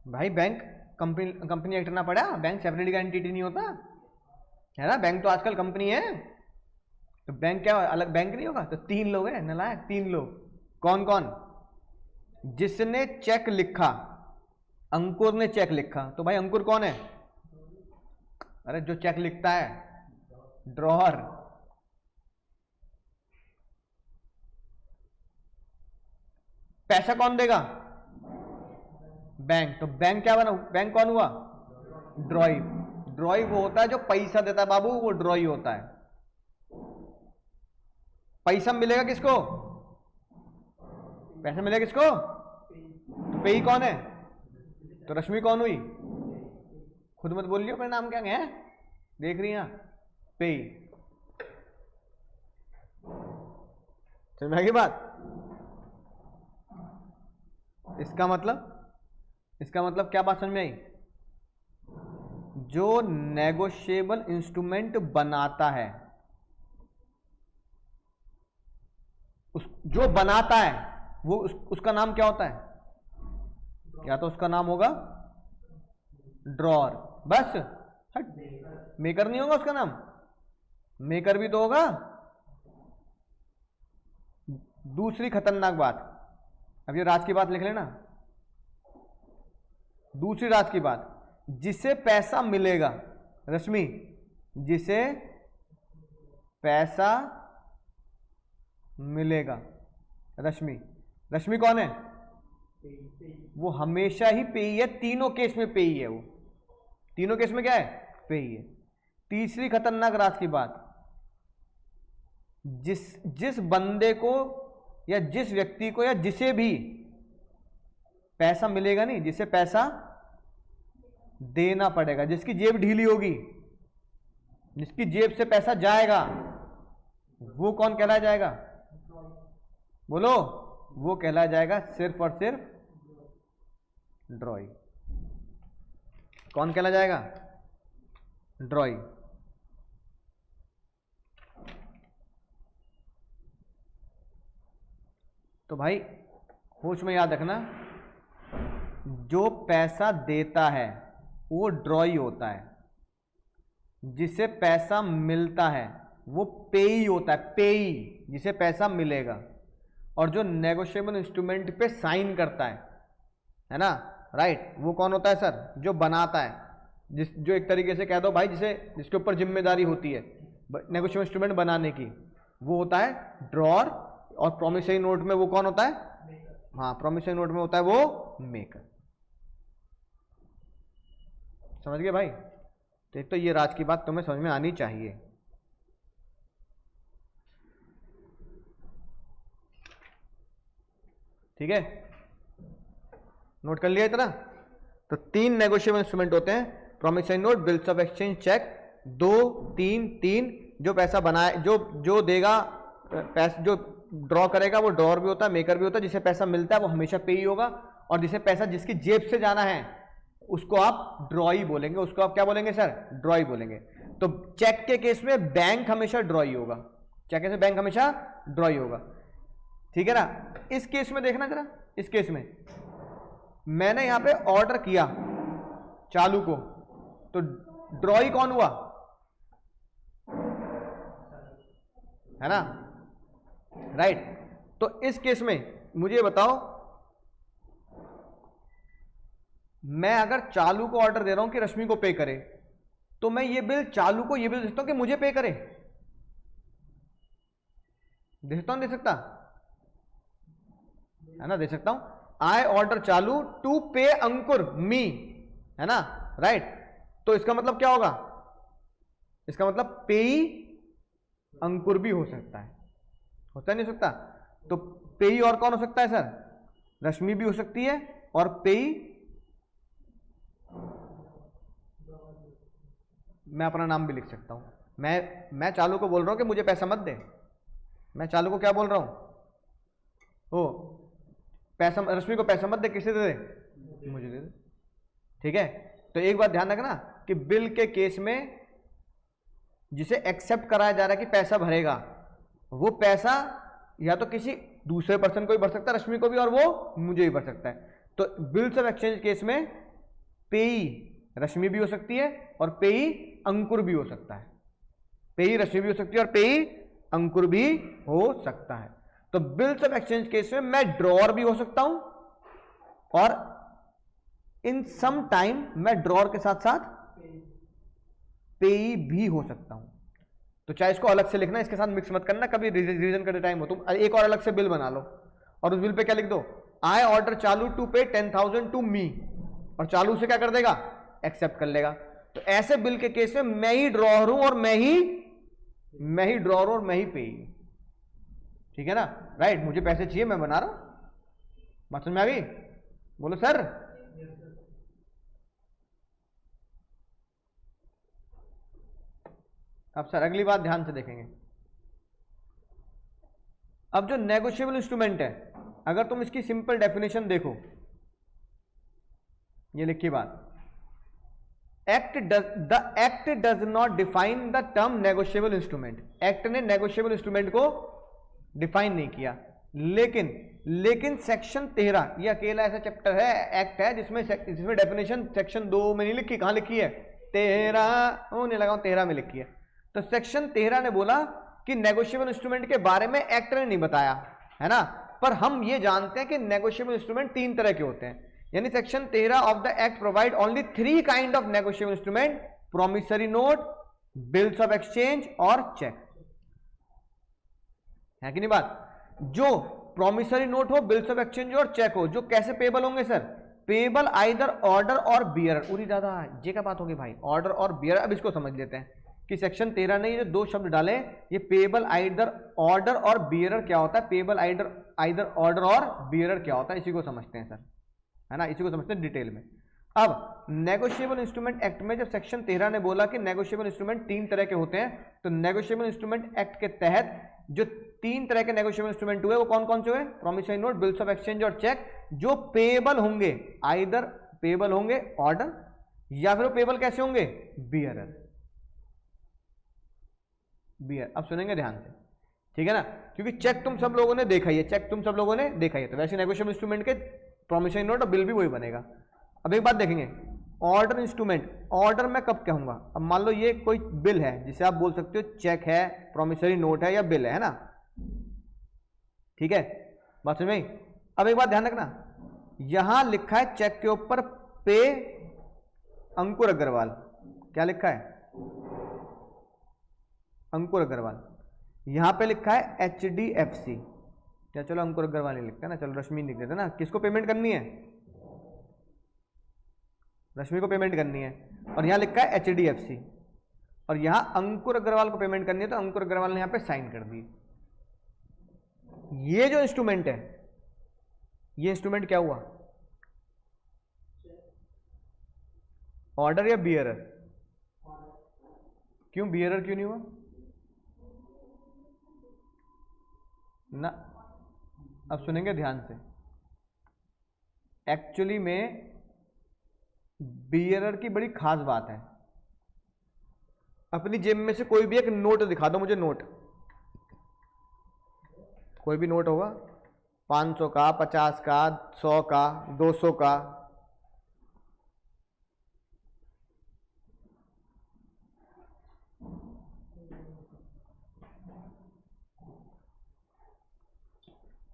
भाई? बैंक कंपनी एक्ट ना पड़ा? बैंक सेपरेट एंटिटी नहीं होता है ना? बैंक तो आजकल कंपनी है, तो बैंक क्या अलग बैंक नहीं होगा? तो 3 लोग हैं नालायक, 3 लोग। कौन कौन? जिसने चेक लिखा, अंकुर ने चेक लिखा, तो भाई अंकुर कौन है? अरे जो चेक लिखता है, ड्रॉअर। पैसा कौन देगा? बैंक। तो बैंक क्या बना? बैंक कौन हुआ? ड्रॉई। ड्रॉई वो होता है जो पैसा देता है बाबू, वो ड्रॉई होता है। पैसा मिलेगा किसको? पैसा मिलेगा किसको? तो पेई कौन है? तो रश्मि कौन हुई? खुद मत बोल लियो, मेरा नाम क्या है? देख रही हैं पेई। समझ में आई बात? इसका मतलब क्या बात समझ में आई? जो नेगोशिएबल इंस्ट्रूमेंट बनाता है, जो बनाता है वो उसका नाम क्या होता है? या तो उसका नाम होगा ड्रॉर, बस। हट, मेकर नहीं होगा उसका नाम? मेकर भी तो होगा। दूसरी खतरनाक बात, अब ये राज की बात लिख लेना। दूसरी राज की बात, जिसे पैसा मिलेगा, रश्मि, जिसे पैसा मिलेगा, रश्मि, रश्मि कौन है? वो हमेशा ही पेई है, तीनों केस में पेई है वो, तीनों केस में क्या है? पेई है। तीसरी खतरनाक राज की बात, जिस बंदे को या जिस व्यक्ति को या जिसे भी पैसा मिलेगा, नहीं, जिसे पैसा देना पड़ेगा, जिसकी जेब ढीली होगी, जिसकी जेब से पैसा जाएगा, वो कौन कहलाया जाएगा? बोलो, वो कहलाया जाएगा सिर्फ और सिर्फ ड्रॉई। कौन कहला जाएगा? ड्रॉई। तो भाई होश में याद रखना, जो पैसा देता है वो ड्रॉई होता है, जिसे पैसा मिलता है वो पेई होता है, पेई, जिसे पैसा मिलेगा। और जो नेगोशिएबल इंस्ट्रूमेंट पे साइन करता है ना, राइट, वो कौन होता है सर? जो बनाता है, जो एक तरीके से कह दो भाई, जिसके ऊपर जिम्मेदारी होती है नेगोशिएबल इंस्ट्रूमेंट बनाने की, वो होता है ड्रॉर। और प्रॉमिसरी नोट में वो कौन होता है? हाँ, प्रॉमिसरी नोट में होता है वो मेकर। समझ गए भाई? तो एक तो ये राज की बात तुम्हें समझ में आनी चाहिए। ठीक है, नोट कर लिया इतना? तो 3 नेगोशिएबल इंस्ट्रूमेंट होते हैं, promissory note, bills of exchange, cheque. 2, 3, जो पैसा बनाए, जो देगा पैसा, जो ड्रॉ करेगा वो ड्रॉर भी होता है, मेकर भी होता है। जिसे पैसा मिलता है वो हमेशा पे ही होगा, और जिसे पैसा जिसकी जेब से जाना है उसको आप ड्रॉई बोलेंगे, उसको आप क्या बोलेंगे सर? ड्रॉई बोलेंगे। तो चेक के केस में बैंक हमेशा ड्रॉई होगा, चेक के केस में बैंक हमेशा ड्रॉई होगा। ठीक है ना? इस केस में देखना जरा, इस केस में मैंने यहां पे ऑर्डर किया चालू को, तो ड्रॉई कौन हुआ? है ना, राइट। तो इस केस में मुझे बताओ, मैं अगर चालू को ऑर्डर दे रहा हूं कि रश्मि को पे करे, तो मैं ये बिल चालू को ये बिल दे सकता हूं कि मुझे पे करे? दे सकता हूं, दे सकता है ना, दे सकता हूं। आई ऑर्डर चालू टू पे अंकुर मी, है ना, राइट। तो इसका मतलब क्या होगा? इसका मतलब पेई अंकुर भी हो सकता है, होता नहीं हो सकता? तो पेई और कौन हो सकता है सर? रश्मि भी हो सकती है, और पेई मैं अपना नाम भी लिख सकता हूं। मैं चालू को बोल रहा हूं कि मुझे पैसा मत दे, मैं चालू को क्या बोल रहा हूं? ओ पैसा, रश्मि को पैसा मत दे, किसे दे दे? मुझे दे दे। ठीक है, तो एक बात ध्यान रखना कि बिल के केस में जिसे एक्सेप्ट कराया जा रहा है कि पैसा भरेगा, वो पैसा या तो किसी दूसरे पर्सन को भी भर सकता है, रश्मि को भी, और वो मुझे भी भर सकता है। तो बिल्स ऑफ एक्सचेंज केस में पेई रश्मि भी हो सकती है और पेई अंकुर भी हो सकता है, पेई रश्मि भी हो सकती है और पेई अंकुर भी हो सकता है। तो बिल्स ऑफ एक्सचेंज केस में मैं ड्रॉर भी हो सकता हूं, और इन सम टाइम मैं ड्रॉर के साथ साथ पेई भी हो सकता हूं। तो चाहे इसको अलग से लिखना, इसके साथ मिक्स मत करना, कभी रिवीजन करते टाइम हो तुम एक और अलग से बिल बना लो, और उस बिल पे क्या लिख दो? आई ऑर्डर चालू टू पे 10,000 टू मी, और चालू से क्या कर देगा? एक्सेप्ट कर लेगा। तो ऐसे बिल के केस में मैं ही ड्रॉर हूं, और मैं ही ड्रॉर और मैं ही पेई। ठीक है ना, राइट। मुझे पैसे चाहिए, मैं बना रहा हूं, बात समझ में आ गई? बोलो सर। अब सर अगली बात ध्यान से देखेंगे। अब जो नेगोशिएबल इंस्ट्रूमेंट है, अगर तुम इसकी सिंपल डेफिनेशन देखो, ये लिखी बात, the act does not define the term negotiable instrument. Act ने नेगोशिएबल इंस्ट्रूमेंट को डिफाइन नहीं किया। लेकिन सेक्शन 13 ये अकेला ऐसा चैप्टर है, एक्ट है जिसमें डेफिनेशन सेक्शन 2 में नहीं लिखी, कहां लिखी है? 13 में लिखी है। तो सेक्शन 13 ने बोला कि नेगोशिएबल इंस्ट्रूमेंट के बारे में एक्ट ने नहीं बताया, है ना, पर हम ये जानते हैं कि नेगोशिएबल इंस्ट्रूमेंट 3 तरह के होते हैं। यानी section 13 of the act provide only 3 kind of negotiable instrument, promissory note, bills of exchange और चेक। है कि नहीं बात? जो प्रोमिसरी नोट हो, बिल्स ऑफ एक्सचेंज और चेक हो, जो कैसे पेबल होंगे सर? पेबल आइदर ऑर्डर और बियरर। उरी दादा ये क्या बात होगी भाई, ऑर्डर और बियरर। अब इसको समझ लेते हैं कि सेक्शन 13 ने ये 2 शब्द डाले, ये पेबल आइदर ऑर्डर और बियरर क्या होता है, पेबल आइदर ऑर्डर और बियरर क्या होता है, इसी को समझते हैं सर, है ना, इसी को समझते हैं डिटेल में। अब नेगोशिएबल इंस्ट्रूमेंट एक्ट में जब सेक्शन 13 ने बोला कि नेगोशिएबल इंस्ट्रूमेंट 3 तरह के होते हैं, तो नेगोशिएबल इंस्ट्रूमेंट एक्ट के तहत जो 3 तरह के नेगोशिएबल इंस्ट्रूमेंट हुए वो कौन कौन से हुए? Promissory note, bills of exchange और चेक, जो पेबल होंगे, आइदर पेबल होंगे ऑर्डर या फिर वो पेबल कैसे होंगे? बियरर। अब सुनेंगे ध्यान से, ठीक है ना, क्योंकि चेक तुम सब लोगों ने देखा ही है, चेक तुम सब लोगों ने देखा ही है, तो वैसे नेगोशिएबल इंस्ट्रूमेंट के प्रॉमिसरी नोट और बिल भी वही बनेगा। अब एक बात देखेंगे, ऑर्डर इंस्ट्रूमेंट, ऑर्डर मैं कब कहूंगा? अब मान लो ये कोई बिल है जिसे आप बोल सकते हो चेक है, प्रॉमिसरी नोट है या बिल है ना, ठीक है, बात समझ में? अब एक बात ध्यान रखना, यहां लिखा है चेक के ऊपर पे अंकुर अग्रवाल, क्या लिखा है? अंकुर अग्रवाल। यहां पे लिखा है HDFC, क्या चलो अंकुर अग्रवाल नहीं लिखते ना, चलो रश्मि लिख देते ना। किसको पेमेंट करनी है? रश्मि को पेमेंट करनी है, और यहां लिखा है HDFC, और यहां अंकुर अग्रवाल को पेमेंट करनी है, तो अंकुर अग्रवाल ने यहां पे साइन कर दी। ये जो इंस्ट्रूमेंट है, ये इंस्ट्रूमेंट क्या हुआ? ऑर्डर या बियरर? क्यों बियरर क्यों नहीं हुआ ना? अब सुनेंगे ध्यान से, एक्चुअली में बियरर की बड़ी खास बात है। अपनी जेब में से कोई भी एक नोट दिखा दो मुझे, नोट, कोई भी नोट होगा, 500 का, 50 का, 100 का, 200 का,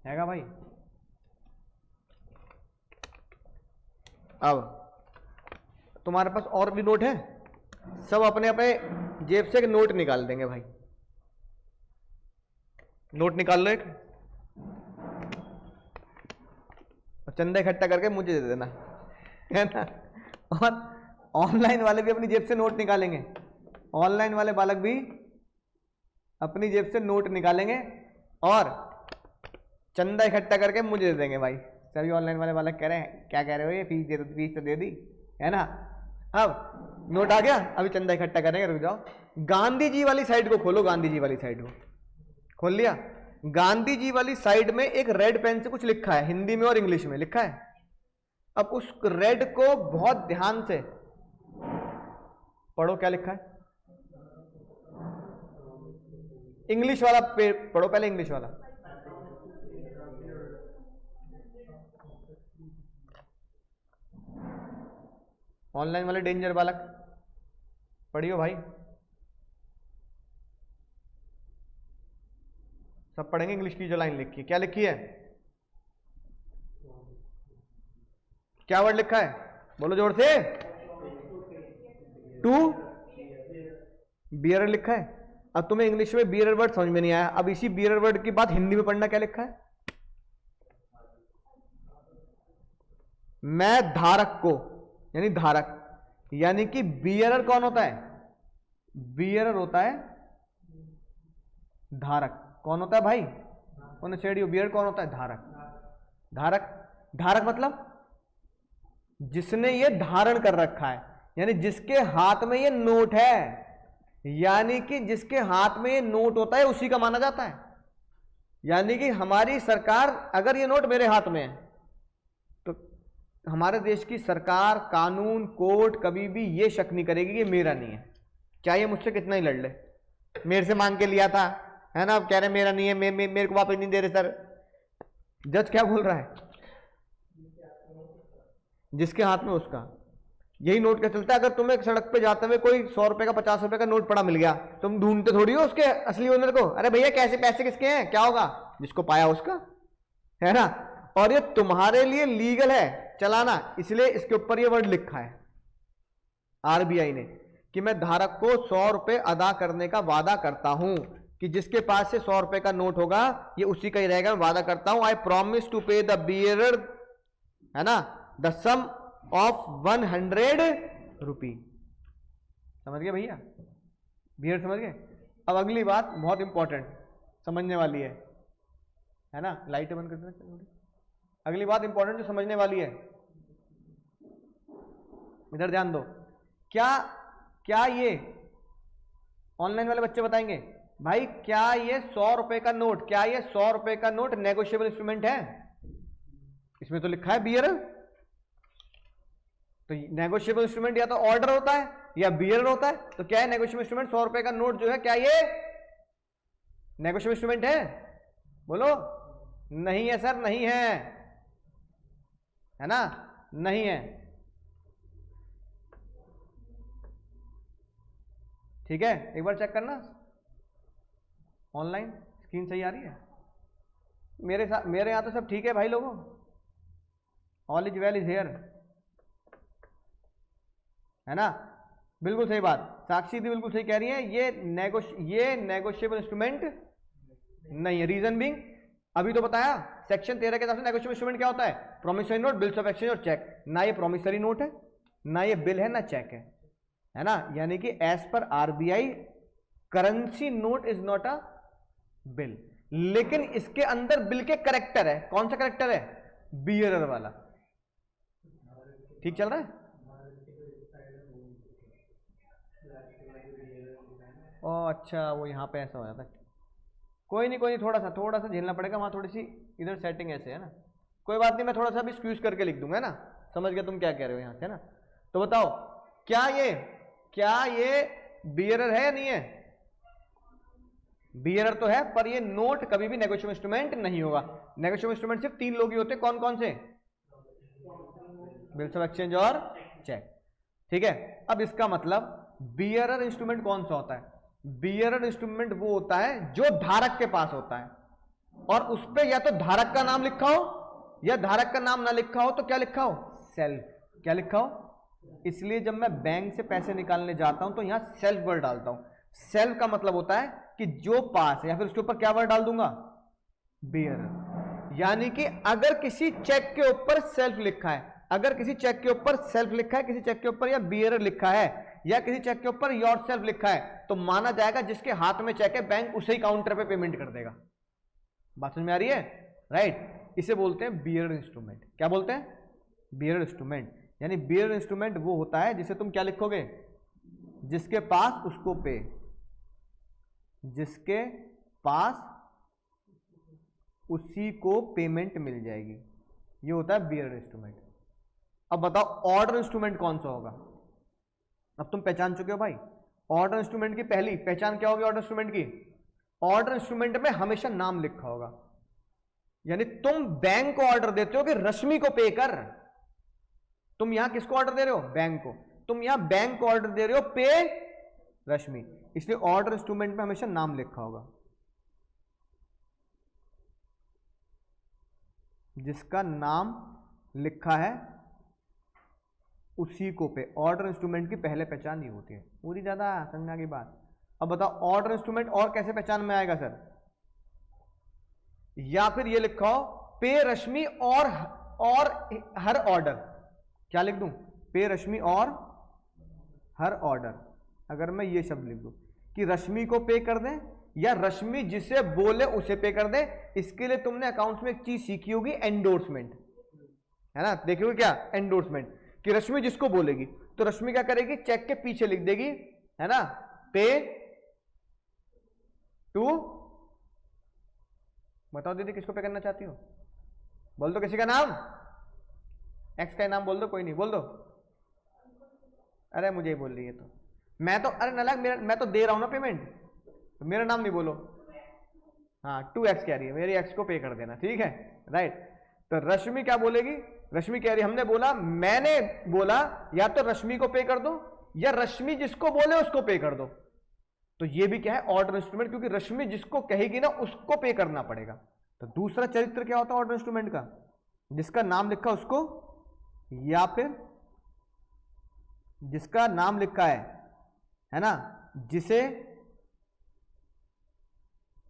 हैगा भाई? अब तुम्हारे पास और भी नोट है, सब अपने अपने जेब से एक नोट निकाल देंगे भाई, नोट निकाल लो एक, और चंदा इकट्ठा करके मुझे दे देना, है ना। और ऑनलाइन वाले भी अपनी जेब से नोट निकालेंगे, ऑनलाइन वाले बालक भी अपनी जेब से नोट निकालेंगे और चंदा इकट्ठा करके मुझे दे देंगे भाई। सभी ऑनलाइन वाले बालक कह रहे हैं, क्या कह रहे हो, ये फीस दे दो, फीस तो दे दी, है ना। अब नोट आ गया, अभी चंदा इकट्ठा करेंगे, रुक जाओ। गांधी जी वाली साइड को खोलो, गांधी जी वाली साइड को खोल लिया। गांधी जी वाली साइड में एक रेड पेन से कुछ लिखा है, हिंदी में और इंग्लिश में लिखा है। अब उस रेड को बहुत ध्यान से पढ़ो, क्या लिखा है? इंग्लिश वाला पढ़ो पहले, इंग्लिश वाला। ऑनलाइन वाले डेंजर बालक पढ़ियो भाई, सब पढ़ेंगे इंग्लिश की जो लाइन लिखी है। क्या लिखी है? क्या वर्ड लिखा है? बोलो जोर से। टू बियरर लिखा है। अब तुम्हें इंग्लिश में बियरर वर्ड समझ में नहीं आया, अब इसी बियरर वर्ड की बात हिंदी में पढ़ना। क्या लिखा है? मैं धारक को, यानी धारक, यानी कि बियरर कौन होता है? बियरर होता है धारक। कौन होता है भाई? कौन छेड़ियो, बियरर कौन होता है? धारक। धारक, धारक मतलब जिसने ये धारण कर रखा है, यानी जिसके हाथ में ये नोट है, यानी कि जिसके हाथ में ये नोट होता है उसी का माना जाता है। यानी कि हमारी सरकार, अगर ये नोट मेरे हाथ में है तो हमारे देश की सरकार, कानून, कोर्ट कभी भी ये शक नहीं करेगी कि मेरा नहीं है, चाहे मुझसे कितना ही लड़ ले। मेरे से मांग के लिया था, है ना, अब कह रहे मेरा नहीं है, मेरे को वापस नहीं दे रहे सर, जज क्या बोल रहा है? जिसके हाथ में उसका। यही नोट क्या चलता है, अगर तुम्हें सड़क पे जाते हुए कोई 100 रुपए का 50 रुपए का नोट पड़ा मिल गया, तुम ढूंढते थोड़ी हो उसके असली ओनर को, अरे भैया कैसे पैसे किसके हैं, क्या होगा, जिसको पाया उसका, है ना। और ये तुम्हारे लिए लीगल है चलाना, इसलिए इसके ऊपर ये वर्ड लिखा है आरबीआई ने कि मैं धारक को 100 रुपए अदा करने का वादा करता हूं, कि जिसके पास से 100 रुपए का नोट होगा ये उसी का ही रहेगा, मैं वादा करता हूं, आई प्रॉमिस टू पे द बियरर, है ना, द सम ऑफ 100 रुपी। समझ गए भैया, बियर समझ गए। अब अगली बात बहुत इंपॉर्टेंट समझने वाली है ना, लाइट बंद कर देना। अगली बात इंपॉर्टेंट जो समझने वाली है, इधर ध्यान दो। क्या ये ऑनलाइन वाले बच्चे बताएंगे भाई, क्या ये 100 रुपए का नोट, क्या ये 100 रुपए का नोट नेगोशिएबल इंस्ट्रूमेंट है? इसमें तो लिखा है बियरर, तो नेगोशिएबल इंस्ट्रूमेंट या तो ऑर्डर होता है या बियरर होता है, तो क्या है नेगोशिएबल इंस्ट्रूमेंट? 100 रुपए का नोट जो है, क्या ये नेगोशिएबल इंस्ट्रूमेंट है? बोलो। नहीं है सर, नहीं है ना, नहीं है। ठीक है, एक बार चेक करना ऑनलाइन, स्क्रीन सही आ रही है? मेरे यहां तो सब ठीक है भाई लोगों, all is well is here, है ना। बिल्कुल सही बात, साक्षी दी बिल्कुल सही कह रही है, ये नेगोशिएबल इंस्ट्रूमेंट नहीं है। रीजन बीइंग, अभी तो बताया सेक्शन 13 के हिसाब से नेगोशिएबल इंस्ट्रूमेंट क्या होता है? Promissory note, bills of exchange और चेक। ना ये प्रॉमिसरी नोट है, ना ये बिल है, ना चेक है ना। यानी कि एज पर RBI currency note is not a bill, लेकिन इसके अंदर बिल के करेक्टर है। कौन सा करेक्टर है? बियरर वाला। ठीक चल रहा है? ओ अच्छा, वो यहाँ पे ऐसा हो जाता है। कोई नहीं, थोड़ा सा झेलना पड़ेगा, वहां थोड़ी सी इधर सेटिंग ऐसे है ना, कोई बात नहीं, मैं थोड़ा सा भी स्क्यूज करके लिख दूंगा, है ना। समझ गया तुम क्या कह रहे हो यहाँ से, है ना। तो बताओ, क्या ये बियरर है या नहीं है? बियरर तो है, पर ये नोट कभी भी नेगोशिएबल इंस्ट्रूमेंट नहीं होगा। नेगोशिएबल इंस्ट्रूमेंट सिर्फ 3 लोग ही होते हैं, कौन कौन से? बिल्स ऑफ एक्सचेंज और चेक। ठीक है, अब इसका मतलब बियरर इंस्ट्रूमेंट कौन सा होता है? बियरर इंस्ट्रूमेंट वो होता है जो धारक के पास होता है, और उस पे या तो धारक का नाम लिखा हो या धारक का नाम ना लिखा हो, तो क्या लिखा हो? सेल्फ। क्या लिखा हो? इसलिए जब मैं बैंक से पैसे निकालने जाता हूं तो यहां सेल्फ वर्ड डालता हूं। सेल्फ का मतलब होता है कि जो पास है, या फिर उसके ऊपर क्या वर्ड डाल दूंगा? बियरर। यानी कि अगर किसी चेक के ऊपर सेल्फ लिखा है, अगर किसी चेक के ऊपर सेल्फ लिखा है, किसी चेक के ऊपर या बियरर लिखा है, या किसी चेक के ऊपर योर सेल्फ लिखा है, तो माना जाएगा जिसके हाथ में चेक है बैंक उसे ही काउंटर पे पेमेंट कर देगा। बात समझ में आ रही है? राइट, इसे बोलते हैं बियरर इंस्ट्रूमेंट। क्या बोलते हैं? Bearer instrument. यानी बियरर इंस्ट्रूमेंट वो होता है जिसे तुम क्या लिखोगे? जिसके पास उसको पे, जिसके पास उसी को पेमेंट मिल जाएगी, ये होता है बियरर इंस्ट्रूमेंट। अब बताओ ऑर्डर इंस्ट्रूमेंट कौन सा होगा? अब तुम पहचान चुके हो भाई, ऑर्डर इंस्ट्रूमेंट की पहली पहचान क्या होगी? ऑर्डर इंस्ट्रूमेंट की, ऑर्डर इंस्ट्रूमेंट में हमेशा नाम लिखा होगा। यानी तुम बैंक को ऑर्डर देते हो कि रश्मि को पे कर, तुम यहां किसको ऑर्डर दे रहे हो? बैंक को। तुम यहां बैंक को ऑर्डर दे रहे हो पे रश्मि, इसलिए ऑर्डर इंस्ट्रूमेंट में हमेशा नाम लिखा होगा। जिसका नाम लिखा है उसी को पे। ऑर्डर इंस्ट्रूमेंट की पहले पहचान ये होती है, पूरी ज्यादा समझा की बात। अब बताओ ऑर्डर इंस्ट्रूमेंट और कैसे पहचान में आएगा सर? या फिर ये लिखा हो पे रश्मि और हर ऑर्डर। क्या लिख दूं? पे रश्मि और हर ऑर्डर। अगर मैं ये शब्द लिख दूं कि रश्मि को पे कर दें या रश्मि जिसे बोले उसे पे कर दें, इसके लिए तुमने अकाउंट्स में एक चीज सीखी होगी, एंडोर्समेंट, है ना। देखिए क्या एंडोर्समेंट, कि रश्मि जिसको बोलेगी तो रश्मि क्या करेगी? चेक के पीछे लिख देगी, है ना, पे टू, बताओ दीदी किसको पे करना चाहती हो? बोल दो किसी का नाम, एक्स का नाम बोल दो, कोई नहीं बोल दो। अरे मुझे ही बोल रही है तो मैं तो, अरे नालायक, मैं तो दे रहा हूं ना पेमेंट, तो मेरा नाम नहीं बोलो। हाँ 2x कह रही है, मेरी एक्स को पे कर देना, ठीक है, राइट। तो रश्मि क्या बोलेगी, रश्मि कह रही हमने बोला, मैंने बोला या तो रश्मि को पे कर दो या रश्मि जिसको बोले उसको पे कर दो। तो ये भी क्या है, ऑर्डर इंस्ट्रूमेंट, क्योंकि रश्मि जिसको कहेगी ना उसको पे करना पड़ेगा। तो दूसरा चरित्र क्या होता है ऑर्डर इंस्ट्रूमेंट का, जिसका नाम लिखा उसको या फिर जिसका नाम लिखा है ना, जिसे,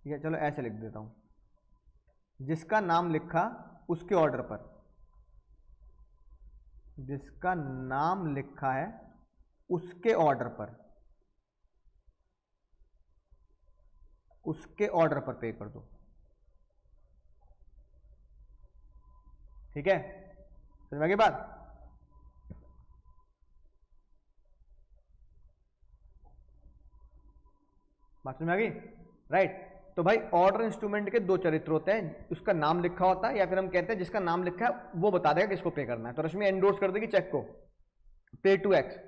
या चलो ऐसे लिख देता हूं, जिसका नाम लिखा उसके ऑर्डर पर, जिसका नाम लिखा है उसके ऑर्डर पर, उसके ऑर्डर पर पे कर दो। ठीक है, समझ में आ गई बात। बात समझ में आ गई, राइट। तो भाई ऑर्डर इंस्ट्रूमेंट के दो चरित्र होते हैं, उसका नाम लिखा होता है या फिर हम कहते हैं जिसका नाम लिखा है वो बता देगा किसको पे करना है। तो रश्मि एंडोर्स कर देगी चेक को, पे टू एक्स।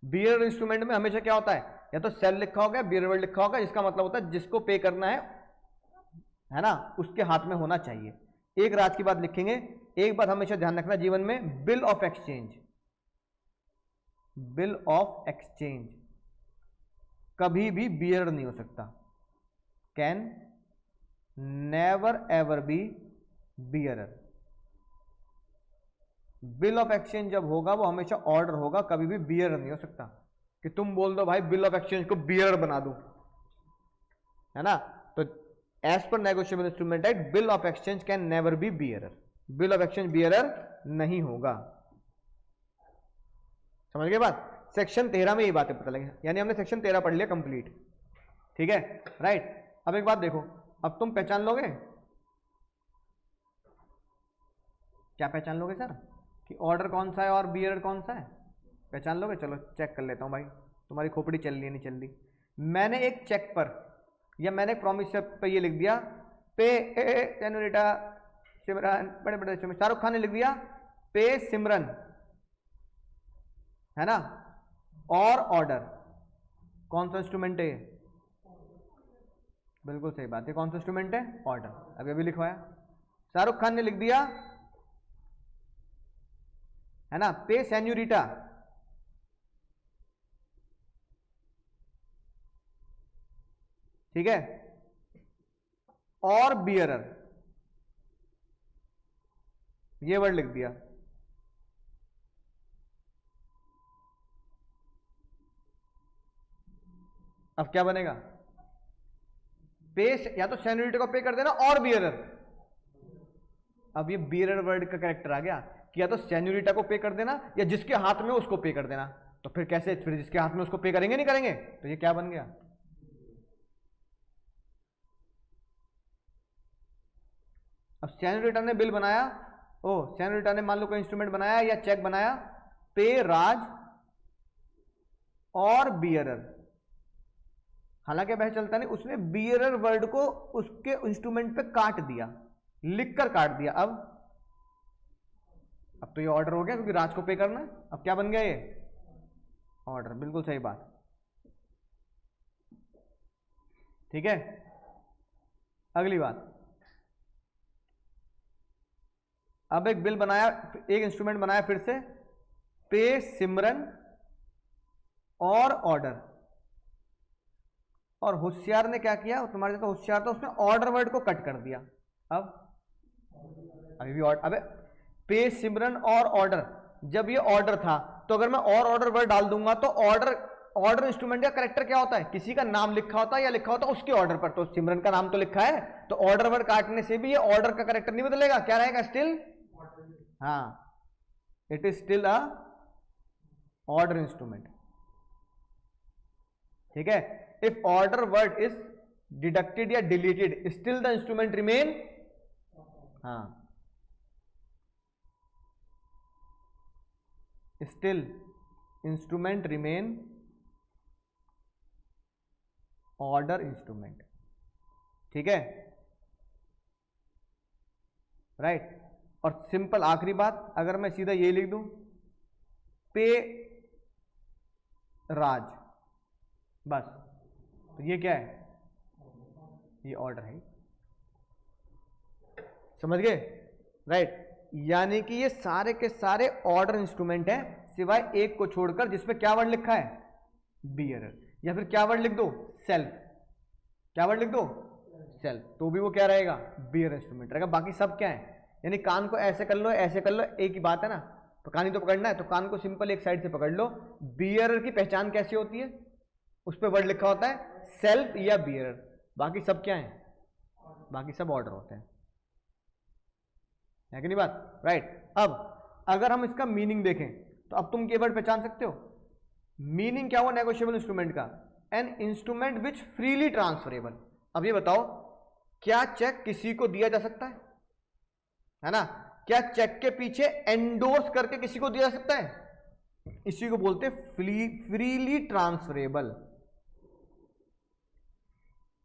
बियर इंस्ट्रूमेंट में हमेशा क्या होता है, या तो सेल लिखा होगा, बियर वर्ड लिखा होगा, जिसका मतलब होता है जिसको पे करना है ना, उसके हाथ में होना चाहिए। एक राज की बात लिखेंगे, एक बात हमेशा ध्यान रखना जीवन में, bill of exchange, bill of exchange कभी भी बियर नहीं हो सकता, can never ever be bearer. Bill of exchange जब होगा वो हमेशा ऑर्डर होगा, कभी भी बियर नहीं हो सकता कि तुम बोल दो भाई बिल ऑफ एक्सचेंज को बियर बना दो, है ना। तो एज पर negotiable instrument act, bill of exchange can never be bearer, bill of exchange bearer नहीं होगा। समझ गए बात। सेक्शन 13 में ये बातें पता लगे, यानी हमने सेक्शन 13 पढ़ लिया कंप्लीट। ठीक है, राइट। अब एक बात देखो, अब तुम पहचान लोगे, क्या पहचान लोगे सर, कि ऑर्डर कौन सा है और बियर कौन सा है, पहचान लोगे। चलो चेक कर लेता हूं भाई, तुम्हारी खोपड़ी चल रही है नहीं चल रही। मैंने एक चेक पर या मैंने एक प्रॉमिस पे ये लिख दिया, पे सेनोरिटा सिमरन, बड़े बड़े शाहरुख खान ने लिख दिया पे सिमरन, है ना, और ऑर्डर कौन सा इंस्ट्रूमेंट है, बिल्कुल सही बात है, कौन सा इंस्ट्रूमेंट है, ऑर्डर। अभी अभी लिखवाया, शाहरुख खान ने लिख दिया, है ना, पे सेन्यूरिटा, ठीक है, और बियरर, ये वर्ड लिख दिया। अब क्या बनेगा, पे या तो सेन्यूरिटा को पे कर देना और बियरर। अब ये बियरर वर्ड का कैरेक्टर आ गया कि या तो सेन्यूरिटा को पे कर देना या जिसके हाथ में उसको पे कर देना। तो फिर कैसे, फिर जिसके हाथ में उसको पे करेंगे नहीं करेंगे, तो ये क्या बन गया, अब सेन्यूरिटा ने बिल बनाया, ओ सेन्यूरिटा ने मान लो कोई इंस्ट्रूमेंट बनाया या चेक बनाया, पे राज और बियरर, हालांकि वह चलता नहीं, उसने बियरर वर्ड को उसके इंस्ट्रूमेंट पे काट दिया, लिखकर काट दिया। अब तो ये ऑर्डर हो गया क्योंकि राज को पे करना है। अब क्या बन गया ये, ऑर्डर, बिल्कुल सही बात। ठीक है, अगली बात, अब एक बिल बनाया, एक इंस्ट्रूमेंट बनाया फिर से, पे सिमरन और ऑर्डर, और होशियार ने क्या किया, तुम्हारे जैसा होशियार था, उसने ऑर्डर वर्ड को कट कर दिया। अब अभी भी ऑर्डर, अबे पे सिमरन और ऑर्डर, जब ये ऑर्डर था तो अगर मैं और ऑर्डर वर्ड डाल दूंगा तो ऑर्डर इंस्ट्रूमेंट का कैरेक्टर क्या होता है, किसी का नाम लिखा होता है या लिखा होता है उसके ऑर्डर पर। तो सिमरन का नाम तो लिखा है, तो ऑर्डर वर्ड काटने से भी ये ऑर्डर का कैरेक्टर नहीं बदलेगा, क्या रहेगा स्टिल, हाँ, it is still a order instrument. ठीक है, if order word is deducted या deleted, still the instrument remain, हाँ, still instrument remain order instrument. ठीक है, राइट। और सिंपल आखिरी बात, अगर मैं सीधा ये लिख दूं, पे राज, बस, तो ये क्या है, ये ऑर्डर है। समझ गए, राइट, यानी कि ये सारे के सारे ऑर्डर इंस्ट्रूमेंट हैं सिवाय एक को छोड़कर जिसमें क्या वर्ड लिखा है, बियरर, या फिर क्या वर्ड लिख दो, सेल्फ, क्या वर्ड लिख दो, सेल्फ, तो भी वो क्या रहेगा, बियर इंस्ट्रूमेंट रहेगा। बाकी सब क्या है, यानी कान को ऐसे कर लो ऐसे कर लो, एक ही बात है ना, तो कान ही तो पकड़ना है, तो कान को सिंपल एक साइड से पकड़ लो। बियरर की पहचान कैसी होती है, उस पर वर्ड लिखा होता है सेल्फ या बियरर, बाकी सब क्या है, बाकी सब ऑर्डर होते हैं, है कि नहीं बात, राइट। अब अगर हम इसका मीनिंग देखें तो अब तुम कीवर्ड पहचान सकते हो, मीनिंग क्या हुआ नेगोशिएबल इंस्ट्रूमेंट का, an instrument which freely transferable. अब ये बताओ, क्या चेक किसी को दिया जा सकता है ना, क्या चेक के पीछे एंडोर्स करके किसी को दिया जा सकता है, इसी को बोलते हैं फ्रीली ट्रांसफरेबल।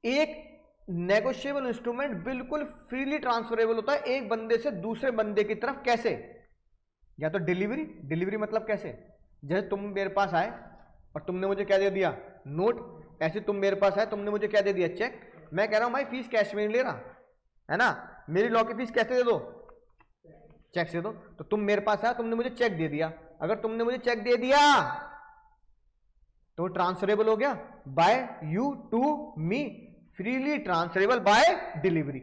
एक नेगोशिएबल इंस्ट्रूमेंट बिल्कुल फ्रीली ट्रांसफरेबल होता है एक बंदे से दूसरे बंदे की तरफ, कैसे, या तो डिलीवरी, डिलीवरी मतलब कैसे, जैसे तुम मेरे पास आए और तुमने मुझे क्या दे दिया, नोट, ऐसे तुम मेरे पास आए तुमने मुझे क्या दे दिया, चेक। मैं कह रहा हूं भाई फीस कैश में नहीं ले रहा है ना, मेरी लॉ की फीस कैसे दे दो, चेक से दो, तो तुम मेरे पास आए तुमने मुझे चेक दे दिया, अगर तुमने मुझे चेक दे दिया तो ट्रांसफरेबल हो गया by you to me, freely transferable by delivery,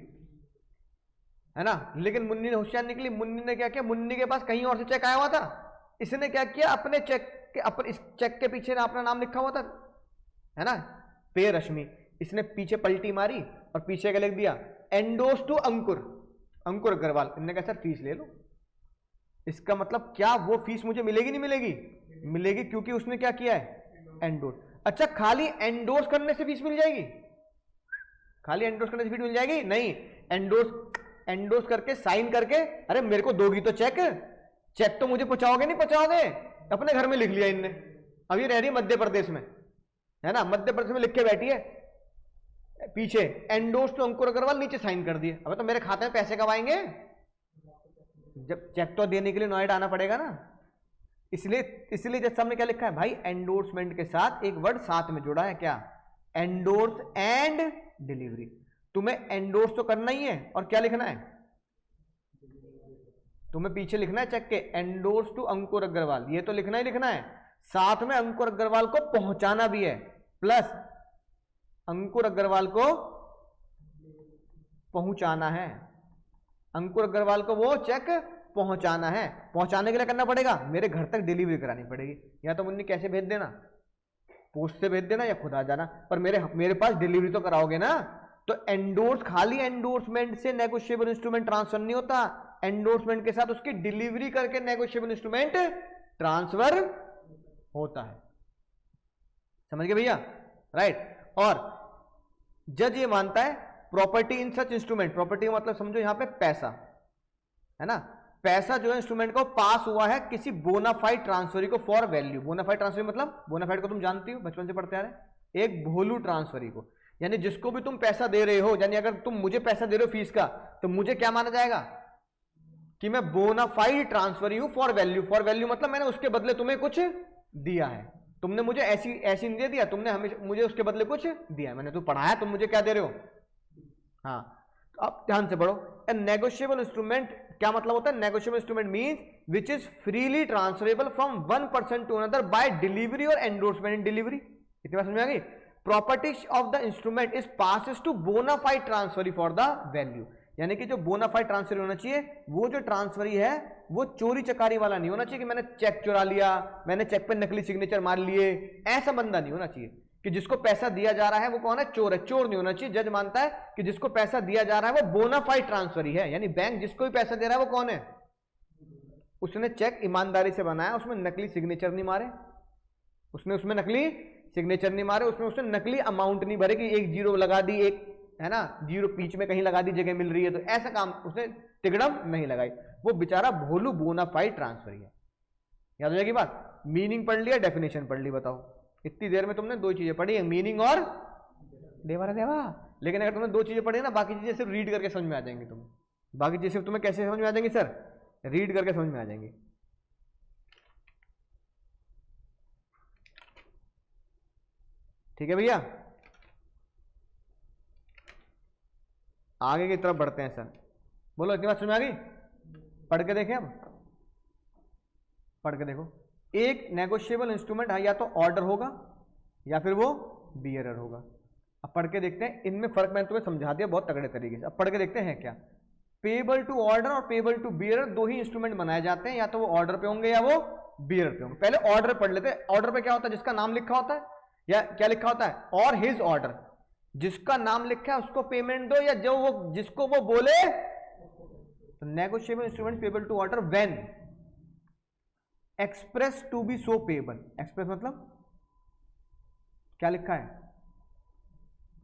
है ना। लेकिन मुन्नी ने होशियार निकली, मुन्नी ने क्या किया, मुन्नी के पास कहीं और से चेक आया हुआ था, इसने क्या किया, अपने चेक के अपने इस चेक के पीछे अपना नाम लिखा हुआ था, है ना, पे रश्मि, इसने पीछे पलटी मारी और पीछे क्या लिख दिया, एंडोस टू अंकुर, अंकुर अग्रवाल। इन्होंने कहा सर फीस ले लो, इसका मतलब क्या वो फीस मुझे मिलेगी नहीं मिलेगी, मिलेगी, क्योंकि उसने क्या किया है, एंडोर्स। अच्छा, खाली एंडोर्स करने से फीस मिल जाएगी, खाली एंडोर्स करने से फीस मिल जाएगी, नहीं, एंडोर्स करके साइन करके, अरे मेरे को दोगी तो चेक, चेक तो मुझे पहुंचाओगे नहीं पहुंचाओगे, अपने घर में लिख लिया इनने, अब ये रह रही है मध्य प्रदेश में, है ना, मध्य प्रदेश में लिख के बैठी है, पीछे एंडोर्स टू अंकुर अग्रवाल, नीचे साइन कर दिए। अब तो मेरे खाते में पैसे कब आएंगे, जब चेक तो देने के लिए नोएडा आना पड़ेगा ना, इसलिए जज साहब ने क्या लिखा है भाई, एंडोर्समेंट के साथ एक वर्ड साथ में जुड़ा है, क्या, एंडोर्स एंड डिलीवरी। तुम्हें एंडोर्स तो करना ही है, और क्या लिखना है, तुम्हें पीछे लिखना है चेक के, एंडोर्स टू अंकुर अग्रवाल, ये तो लिखना ही लिखना है, साथ में अंकुर अग्रवाल को पहुंचाना भी है, प्लस अंकुर अग्रवाल को पहुंचाना है, अंकुर अग्रवाल को वो चेक पहुंचाना है, पहुंचाने के लिए करना पड़ेगा, मेरे घर तक डिलीवरी करानी पड़ेगी, या तो मुन्नी कैसे भेज देना, पोस्ट से भेज देना या खुद आ जाना, पर मेरे पास डिलीवरी तो कराओगे ना। तो एंडोर्स, खाली एंडोर्समेंट से नेगोशिएबल इंस्ट्रूमेंट ट्रांसफर नहीं होता, एंडोर्समेंट के साथ उसकी डिलीवरी करके नेगोशिएबल इंस्ट्रूमेंट ट्रांसफर होता है, समझ गए भैया, राइट। और जज ये मानता है property in such instrument, property मतलब समझो यहां पे पैसा, है ना, पैसा जो है इंस्ट्रूमेंट को पास हुआ है किसी बोनाफाइड ट्रांसफरी को फॉर वैल्यू, बोनाफाइड ट्रांसफरी मतलब, बोनाफाइड को तुम जानती हो बचपन से पढ़ते आ रहे, एक भोलू ट्रांसफरी को, यानी जिसको भी तुम पैसा दे रहे हो, यानी अगर तुम मुझे पैसा दे रहे हो फीस का, तो मुझे क्या माना जाएगा कि मैं बोनाफाइड ट्रांसफरी हूं फॉर वैल्यू, फॉर वैल्यू मतलब मैंने उसके बदले तुम्हें कुछ दिया है, तुमने मुझे ऐसी नहीं दे दिया, तुमने हमेशा मुझे उसके बदले कुछ दिया है, मैंने तो पढ़ाया, तुम मुझे क्या दे रहे हो, हाँ। तो अब ध्यान से पढ़ो, ए नेगोशिएबल इंस्ट्रूमेंट क्या मतलब होता है, negotiable instrument means which is freely transferable from one person to another by delivery और एंडोर्समेंट इन डिलीवरी, इतनी बात समझ में आ गई। Properties of the instrument is passes to bona fide transferee for the value, यानी कि जो बोनाफाइड ट्रांसफर होना चाहिए, वो जो ट्रांसफरी है वो चोरी चकारी वाला नहीं होना चाहिए कि मैंने चेक चुरा लिया, मैंने चेक पे नकली सिग्नेचर मार लिए, ऐसा बंदा नहीं होना चाहिए कि जिसको पैसा दिया जा रहा है वो कौन है, चोर है, चोर नहीं होना चाहिए। जज मानता है कि जिसको पैसा दिया जा रहा है वो बोनाफाइड ट्रांसफर ही है, यानी बैंक जिसको भी पैसा दे रहा है वो कौन है, उसने चेक ईमानदारी से बनाया, उसमें नकली सिग्नेचर नहीं मारे, उसमें नकली सिग्नेचर नहीं मारे, उसने नकली अमाउंट नहीं भरे कि एक जीरो लगा दी, एक है ना जीरो बीच में कहीं लगा दी, जगह मिल रही है, तो ऐसा काम उसने तिगड़म नहीं लगाई, वो बेचारा भोलू बोनाफाइड ट्रांसफर है। याद हो जाएगी बात, मीनिंग पढ़ लिया, डेफिनेशन पढ़ ली, बताओ इतनी देर में तुमने दो चीजें पढ़ी, मीनिंग और देवा देवा। लेकिन अगर तुमने दो चीजें पढ़ी ना, बाकी चीजें सिर्फ रीड करके समझ में आ जाएंगी तुम्हें, बाकी चीजें सिर्फ तुम्हें कैसे समझ में आ जाएंगी सर, रीड करके समझ में आ जाएंगी। ठीक है भैया, आगे की तरफ बढ़ते हैं सर, बोलो इतनी बात समझ में आ गई, पढ़ के देखें, अब पढ़ के देखो। एक नेगोशिएबल इंस्ट्रूमेंट या तो ऑर्डर होगा या फिर वो बियरर होगा। अब पढ़ के देखते हैं, इनमें फर्क मैंने तुम्हें समझा दिया बहुत तगड़े तरीके से। अब पढ़ के देखते हैं क्या। पेबल टू ऑर्डर और पेबल टू बियरर दो ही इंस्ट्रूमेंट बनाए जाते हैं, या तो वो ऑर्डर पे होंगे या वो बियरर पे होंगे। पहले ऑर्डर पढ़ लेते हैं। ऑर्डर पे क्या होता है, जिसका नाम लिखा होता है, या क्या लिखा होता है, और हिज ऑर्डर, जिसका नाम लिखा है उसको पेमेंट दो, या जो वो जिसको वो बोले। तो negotiable instrument payable to order when express to be so payable. Express मतलब क्या लिखा है,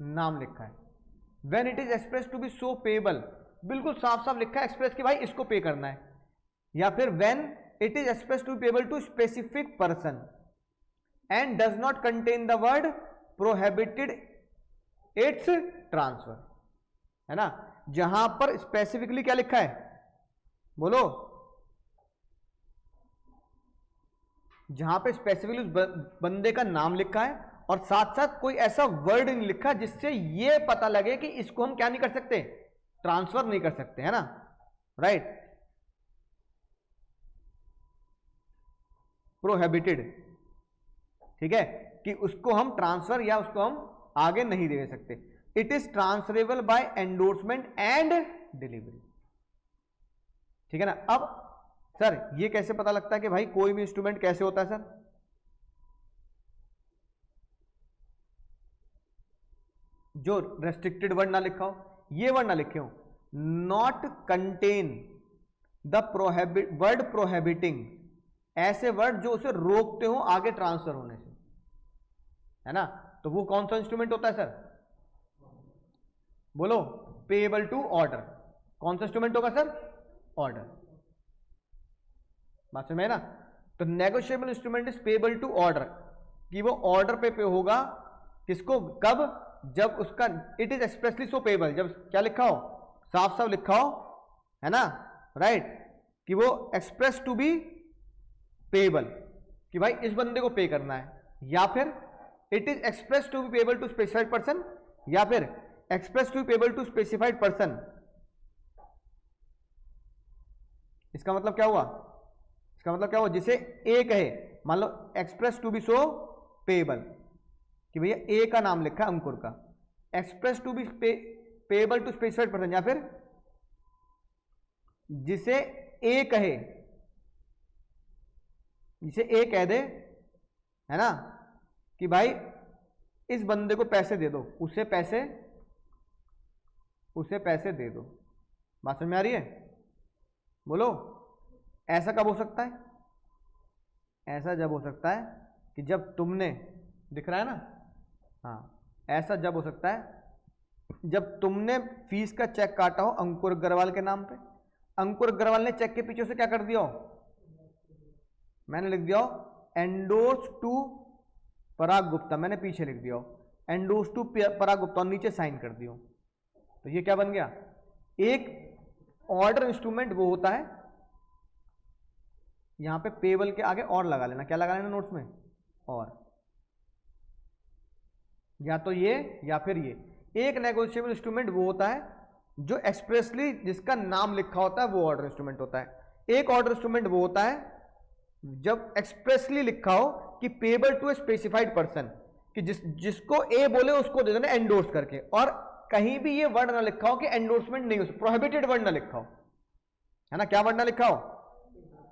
नाम लिखा है। When it is express to be so payable, बिल्कुल साफ साफ लिखा है एक्सप्रेस कि भाई इसको पे करना है। या फिर when it is express to be payable to specific person and does not contain the word prohibited its transfer, है ना। जहां पर स्पेसिफिकली क्या लिखा है, बोलो, जहां पे स्पेसिफिकली उस बंदे का नाम लिखा है और साथ साथ कोई ऐसा वर्ड नहीं लिखा जिससे ये पता लगे कि इसको हम क्या नहीं कर सकते, ट्रांसफर नहीं कर सकते, है ना, राइट। प्रोहिबिटेड, ठीक है, कि उसको हम ट्रांसफर या उसको हम आगे नहीं दे सकते। It is transferable by endorsement and delivery, ठीक है ना। अब सर ये कैसे पता लगता है कि भाई कोई भी इंस्ट्रूमेंट कैसे होता है सर, जो रेस्ट्रिक्टेड वर्ड ना लिखा हो, ये वर्ड ना लिखे हो, not contain the word prohibiting, ऐसे वर्ड जो उसे रोकते हो आगे ट्रांसफर होने से, है ना। तो वो कौन सा इंस्ट्रूमेंट होता है सर, बोलो, पेएबल टू ऑर्डर। कौन सा इंस्ट्रूमेंट होगा सर, ऑर्डर। बात समझ में ना। तो negotiable instrument is payable to order, कि वो ऑर्डर पे होगा, किसको, कब, जब उसका it is expressly so payable, जब क्या लिखा हो, साफ साफ लिखा हो, है ना, राइट, कि वो एक्सप्रेस टू बी पेएबल, कि भाई इस बंदे को पे करना है, या फिर it is express to be payable to specified person, या फिर express to be payable to specified person. इसका मतलब क्या हुआ, इसका मतलब क्या हुआ, जिसे ए कहे, मान लो express to be so payable, कि भैया ए का नाम लिखा अंकुर का, express to be payable to specified person, या फिर जिसे ए कहे, जिसे ए कह दे, है ना, कि भाई इस बंदे को पैसे दे दो, उसे पैसे दे दो। बात समझ में आ रही है, बोलो। ऐसा कब हो सकता है, ऐसा जब हो सकता है कि जब तुमने, दिख रहा है ना, हाँ, ऐसा जब हो सकता है जब तुमने फीस का चेक काटा हो अंकुर अग्रवाल के नाम पे, अंकुर अग्रवाल ने चेक के पीछे से क्या कर दिया हो, मैंने लिख दिया हो एंडोर्स टू पराग गुप्ता, मैंने पीछे लिख दिया हो एंडोर्स टू पराग गुप्ता, और नीचे साइन कर दियो। तो ये क्या बन गया, एक ऑर्डर इंस्ट्रूमेंट वो होता है, यहां पे पेएबल के आगे और लगा लेना, क्या लगा लेना नोट्स में, और, या तो ये या फिर ये। एक नेगोशिएबल इंस्ट्रूमेंट वो होता है जो एक्सप्रेसली जिसका नाम लिखा होता है, वो ऑर्डर इंस्ट्रूमेंट होता है। एक ऑर्डर इंस्ट्रूमेंट वो होता है जब एक्सप्रेसली लिखा हो कि payable to a specified person, कि जिसको ए बोले उसको दे देना एंडोर्स करके, और कहीं भी ये वर्ड ना लिखा हो कि एंडोर्समेंट नहीं हो, प्रोहिबिटेड वर्ड ना लिखा हो, है ना, क्या वर्ड ना लिखा हो,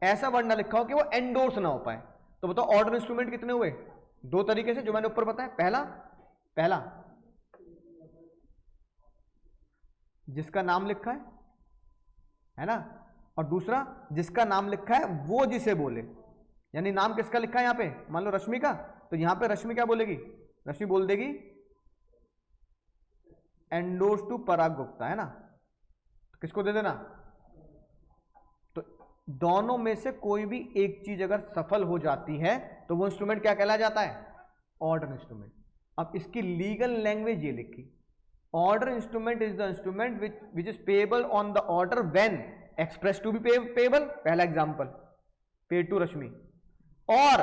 ऐसा वर्ड ना लिखा हो कि वो एंडोर्स ना हो पाए। तो बताओ ऑर्डर इंस्ट्रूमेंट कितने हुए, दो तरीके से, जो मैंने ऊपर बताया। पहला जिसका नाम लिखा है ना, और दूसरा जिसका नाम लिखा है वो जिसे बोले, यानी नाम किसका लिखा है यहां पे, मान लो रश्मि का, तो यहां पे रश्मि क्या बोलेगी, रश्मि बोल देगी एंडोर्स टू पराग गुप्ता, है ना, तो किसको दे देना। तो दोनों में से कोई भी एक चीज अगर सफल हो जाती है तो वो इंस्ट्रूमेंट क्या कहला जाता है, ऑर्डर इंस्ट्रूमेंट। अब इसकी लीगल लैंग्वेज ये लिखी, order instrument is the instrument which is payable on the order when express to be payable, पहला एग्जांपल पेड टू रश्मि, और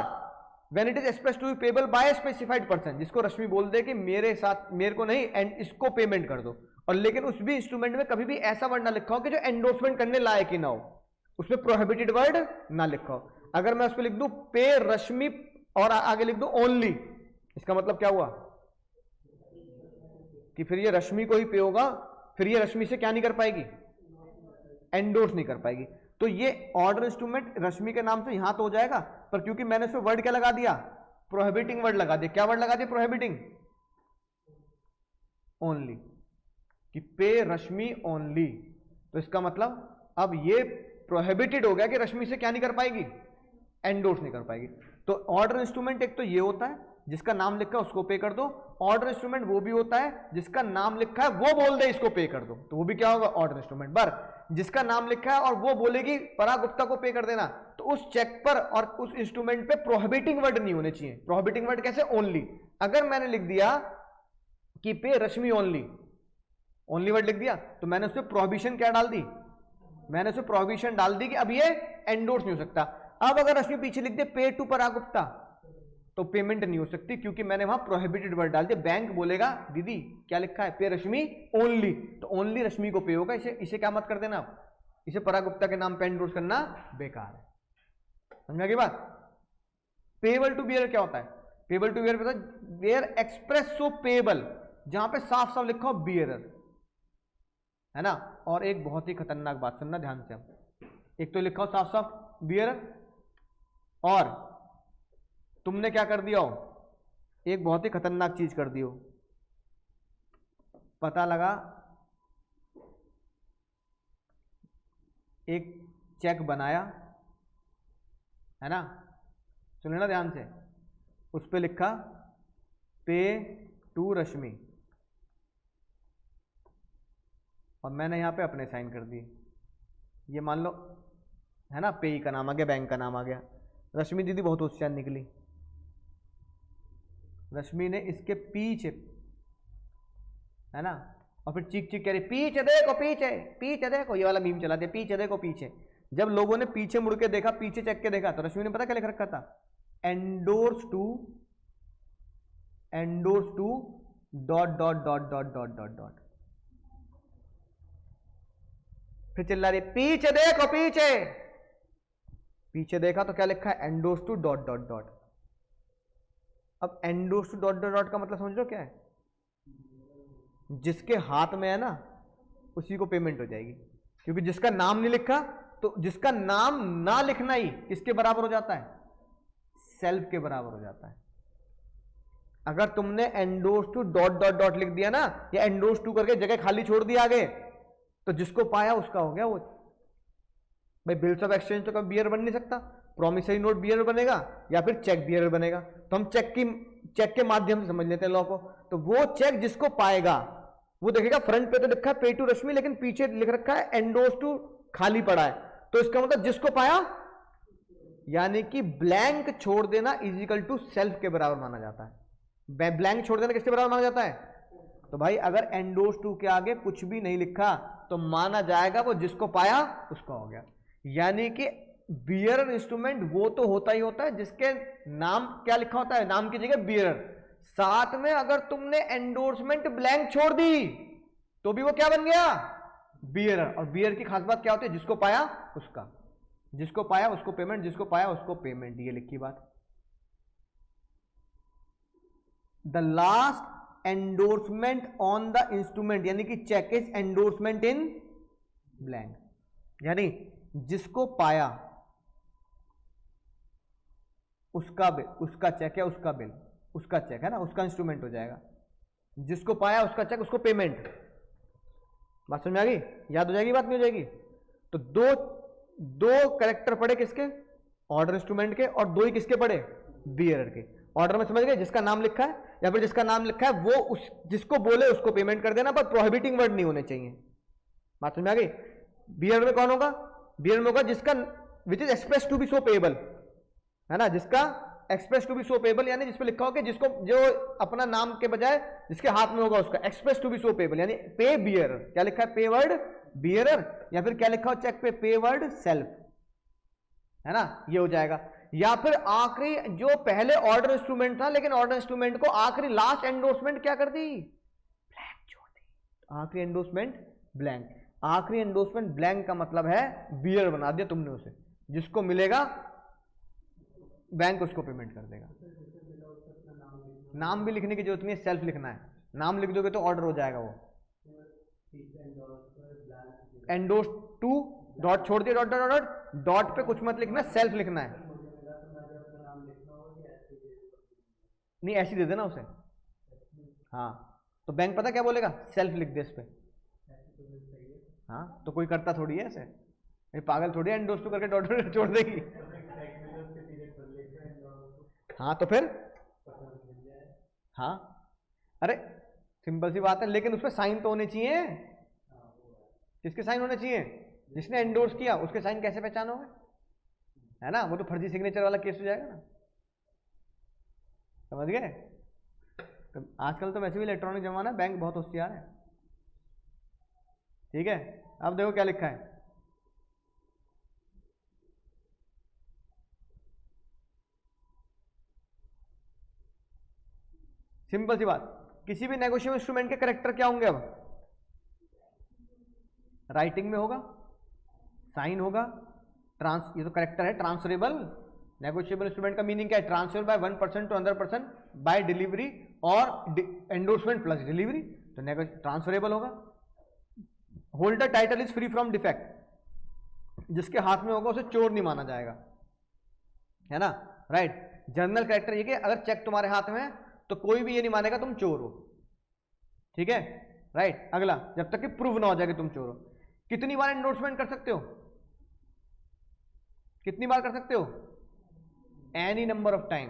when it is express to be payable by specified person, जिसको रश्मि बोल दे कि मेरे साथ, मेरे को नहीं एंड इसको पेमेंट कर दो, और लेकिन उस भी इंस्ट्रूमेंट में कभी भी ऐसा वर्ड ना लिखा हो कि जो एंडोर्समेंट करने लायक ही ना हो। उसमें प्रोहिबिटेड वर्ड ना लिखा हो। अगर मैं उस पर लिख दूं पे रश्मि और आगे लिख दूं ओनली, इसका मतलब क्या हुआ कि फिर ये रश्मि को ही पे होगा, फिर ये रश्मि से क्या नहीं कर पाएगी, एंडोर्स नहीं कर पाएगी। तो ये ऑर्डर इंस्ट्रूमेंट रश्मि के नाम से यहां तो हो जाएगा, पर क्योंकि मैंने उसमें वर्ड क्या लगा दिया, प्रोहिबिटिंग वर्ड लगा दिया। क्या वर्ड लगा दिया, प्रोहिबिटिंग ओनली, कि पे रश्मि ओनली। तो इसका मतलब अब ये प्रोहिबिटेड हो गया कि रश्मि से क्या नहीं कर पाएगी, एंडोर्स नहीं कर पाएगी। तो ऑर्डर इंस्ट्रूमेंट एक तो ये होता है जिसका नाम लिखा है उसको पे कर दो, ऑर्डर इंस्ट्रूमेंट वो भी होता है जिसका नाम लिखा है वो बोल दे इसको पे कर दो, तो वो भी क्या होगा, ऑर्डर इंस्ट्रूमेंट। पर जिसका नाम लिखा है और वो बोलेगी पराग गुप्ता को पे कर देना, तो उस चेक पर और उस इंस्ट्रूमेंट पे प्रोहिबिटिंग वर्ड नहीं होने चाहिए। प्रोहिबिटिंग वर्ड कैसे, ओनली। अगर मैंने लिख दिया कि पे रश्मि ओनली, ओनली वर्ड लिख दिया, तो मैंने उसमें प्रोहिबिशन क्या डाल दी, मैंने उसमें प्रोहिबिशन डाल दी कि अब ये एंडोर्स नहीं हो सकता। अब अगर रश्मि पीछे लिख दे पे टू पराग गुप्ता, तो पेमेंट नहीं हो सकती क्योंकि मैंने वहां प्रोहिबिटेड वर्ड डाल दिया। बैंक बोलेगा दीदी क्या लिखा है, पे रश्मि ओनली, तो ओनली रश्मि को पे होगा। इसे क्या मत कर देना, इसे पराग गुप्ता के नाम पे एंडोर्स करना बेकार है। समझा की बात। पेबल टू बियर क्या होता है, payable to bearer where express so payable, जहां पे साफ साफ लिखा हो बियरर, है ना। और एक बहुत ही खतरनाक बात सुनना ध्यान से, एक तो लिखा हो साफ साफ बियरर, और तुमने क्या कर दिया हो, एक बहुत ही खतरनाक चीज कर दी हो, पता लगा एक चेक बनाया, है ना, सुन लेना ध्यान से, उस पे लिखा पे टू रश्मि, और मैंने यहां पे अपने साइन कर दिए। ये मान लो, है ना, पे का नाम आ गया, बैंक का नाम आ गया। रश्मि दीदी बहुत होशियार निकली, रश्मि ने इसके पीछे, है ना, और फिर चीख चीख कह रही पीछे देखो, पीछे पीछे देखो, ये वाला मीम चला दिया, पीछे देखो पीछे। जब लोगों ने पीछे मुड़ के देखा, पीछे चेक के देखा, तो रश्मि ने पता क्या लिख रखा था, endorse to dot dot dot dot dot dot dot. फिर चिल्ला रही पीछे देखो पीछे, पीछे देखा तो क्या लिखा है, endorse to dot dot dot. अब endorse to dot dot dot का मतलब समझ लो क्या है, जिसके हाथ में है ना उसी को पेमेंट हो जाएगी, क्योंकि जिसका नाम नहीं लिखा, तो जिसका नाम ना लिखना ही किसके बराबर हो जाता है, सेल्फ के बराबर हो जाता है। अगर तुमने endorse to dot dot dot लिख दिया ना, या एंडोर्स टू करके जगह खाली छोड़ दिया आगे, तो जिसको पाया उसका हो गया वो। भाई बिल्स ऑफ एक्सचेंज तो कभी बियर बन नहीं सकता, प्रॉमिसरी नोट बियर बनेगा या फिर चेक बियर बनेगा। तो हम चेक के माध्यम से समझ लेते हैं लॉ को। तो वो चेक जिसको पाएगा वो देखेगा फ्रंट पे तो लिखा है पे टू रश्मि, लेकिन पीछे लिख रखा है एंडोर्स टू खाली पड़ा है, तो इसका मतलब जिसको पाया, यानी कि ब्लैंक छोड़ देना इजिकल टू सेल्फ के बराबर माना जाता है। ब्लैंक छोड़ देना किसके बराबर माना जाता है, तो भाई अगर एंडोर्स टू के आगे कुछ भी नहीं लिखा तो माना जाएगा वो जिसको पाया उसका हो गया। यानी कि बियरर इंस्ट्रूमेंट वो तो होता ही होता है जिसके नाम क्या लिखा होता है, नाम की जगह बियरर, साथ में अगर तुमने एंडोर्समेंट ब्लैंक छोड़ दी तो भी वो क्या बन गया, बियरर। और बियर की खास बात क्या होती है, जिसको पाया उसका, जिसको पाया उसको पेमेंट, जिसको पाया उसको पेमेंट, ये लिखी बात। The last endorsement on the instrument, यानी कि cheque is endorsement in blank, यानी जिसको पाया उसका बिल, उसका चेक है, उसका बिल, उसका चेक है ना, उसका इंस्ट्रूमेंट हो जाएगा। जिसको पाया उसका चेक, उसको पेमेंट। बात समझ में आ गई, याद हो जाएगी बात, नहीं हो जाएगी। तो दो कैरेक्टर पड़े किसके, ऑर्डर इंस्ट्रूमेंट के, और दो ही किसके पड़े, बियरर के। ऑर्डर में समझ गए, जिसका नाम लिखा है या फिर जिसका नाम लिखा है वो उस जिसको बोले उसको पेमेंट कर देना, पर प्रोहिबिटिंग वर्ड नहीं होने चाहिए। बात समझ में आ गई। बियरर में कौन होगा, बियरर में होगा जिसका which is express to be so payable, है ना, जिसका express to be so payable, यानी जिसपे लिखा होगा जिसको, जो अपना नाम के बजाय जिसके हाथ में होगा उसका, express to be so payable, यानी पे बियरर। क्या लिखा है, पे वर्ड बियरर, या फिर क्या लिखा हो चेक पे, पे वर्ड सेल्फ, है ना, ये हो जाएगा। या फिर आखिरी जो पहले ऑर्डर इंस्ट्रूमेंट था, लेकिन ऑर्डर इंस्ट्रूमेंट को आखिरी लास्ट एंडोर्समेंट क्या कर दी, ब्लैंक छोड़ दी, आखिरी एंडोर्समेंट ब्लैंक। आखिरी एंडोर्समेंट ब्लैंक का मतलब है बियर बना दिया तुमने उसे, जिसको मिलेगा बैंक उसको पेमेंट कर देगा। नाम भी लिखने की जरूरत नहीं है, सेल्फ लिखना है। नाम लिख दोगे तो ऑर्डर हो जाएगा वो। एंडोर्स टू डॉट छोड़ दिया, डॉट डॉट डॉट डॉट पे कुछ मत लिखना, सेल्फ लिखना है। नहीं ऐसी दे देना उसे। हाँ तो बैंक पता क्या बोलेगा, सेल्फ लिख दे इस पे। हाँ तो कोई करता थोड़ी है ऐसे, ये पागल थोड़ी है एंडोर्स टू करके डॉट डॉट छोड़ देगी। हाँ तो फिर हाँ, अरे सिंपल सी बात है, लेकिन उसमें साइन तो होने चाहिए। किसके साइन होने चाहिए? जिसने एंडोर्स किया उसके साइन कैसे पहचानोगे, है ना? वो तो फर्जी सिग्नेचर वाला केस हो जाएगा ना, समझ गए? तो आजकल तो वैसे भी इलेक्ट्रॉनिक जमाना है, बैंक बहुत होशियार है। ठीक है, अब देखो क्या लिखा है। सिंपल सी बात, किसी भी नेगोशिएबल इंस्ट्रूमेंट के करेक्टर क्या होंगे? अब राइटिंग में होगा, साइन होगा, ये तो करेक्टर है। ट्रांसफरेबल, नेगोशिएबल इंस्ट्रूमेंट का मीनिंग क्या है? Transfer by 1% to another person by delivery और एंडोर्समेंट प्लस डिलीवरी, तो ट्रांसफरेबल होगा। Holder title is free from defect, जिसके हाथ में होगा उसे चोर नहीं माना जाएगा, है ना? राइट। जर्नल करेक्टर ये कि अगर चेक तुम्हारे हाथ में है तो कोई भी ये नहीं मानेगा तुम चोर हो, ठीक है? राइट। अगला, जब तक कि प्रूव ना हो जाए कि तुम चोर हो। कितनी बार एंडोर्समेंट कर सकते हो? कितनी बार कर सकते हो? एनी नंबर ऑफ टाइम,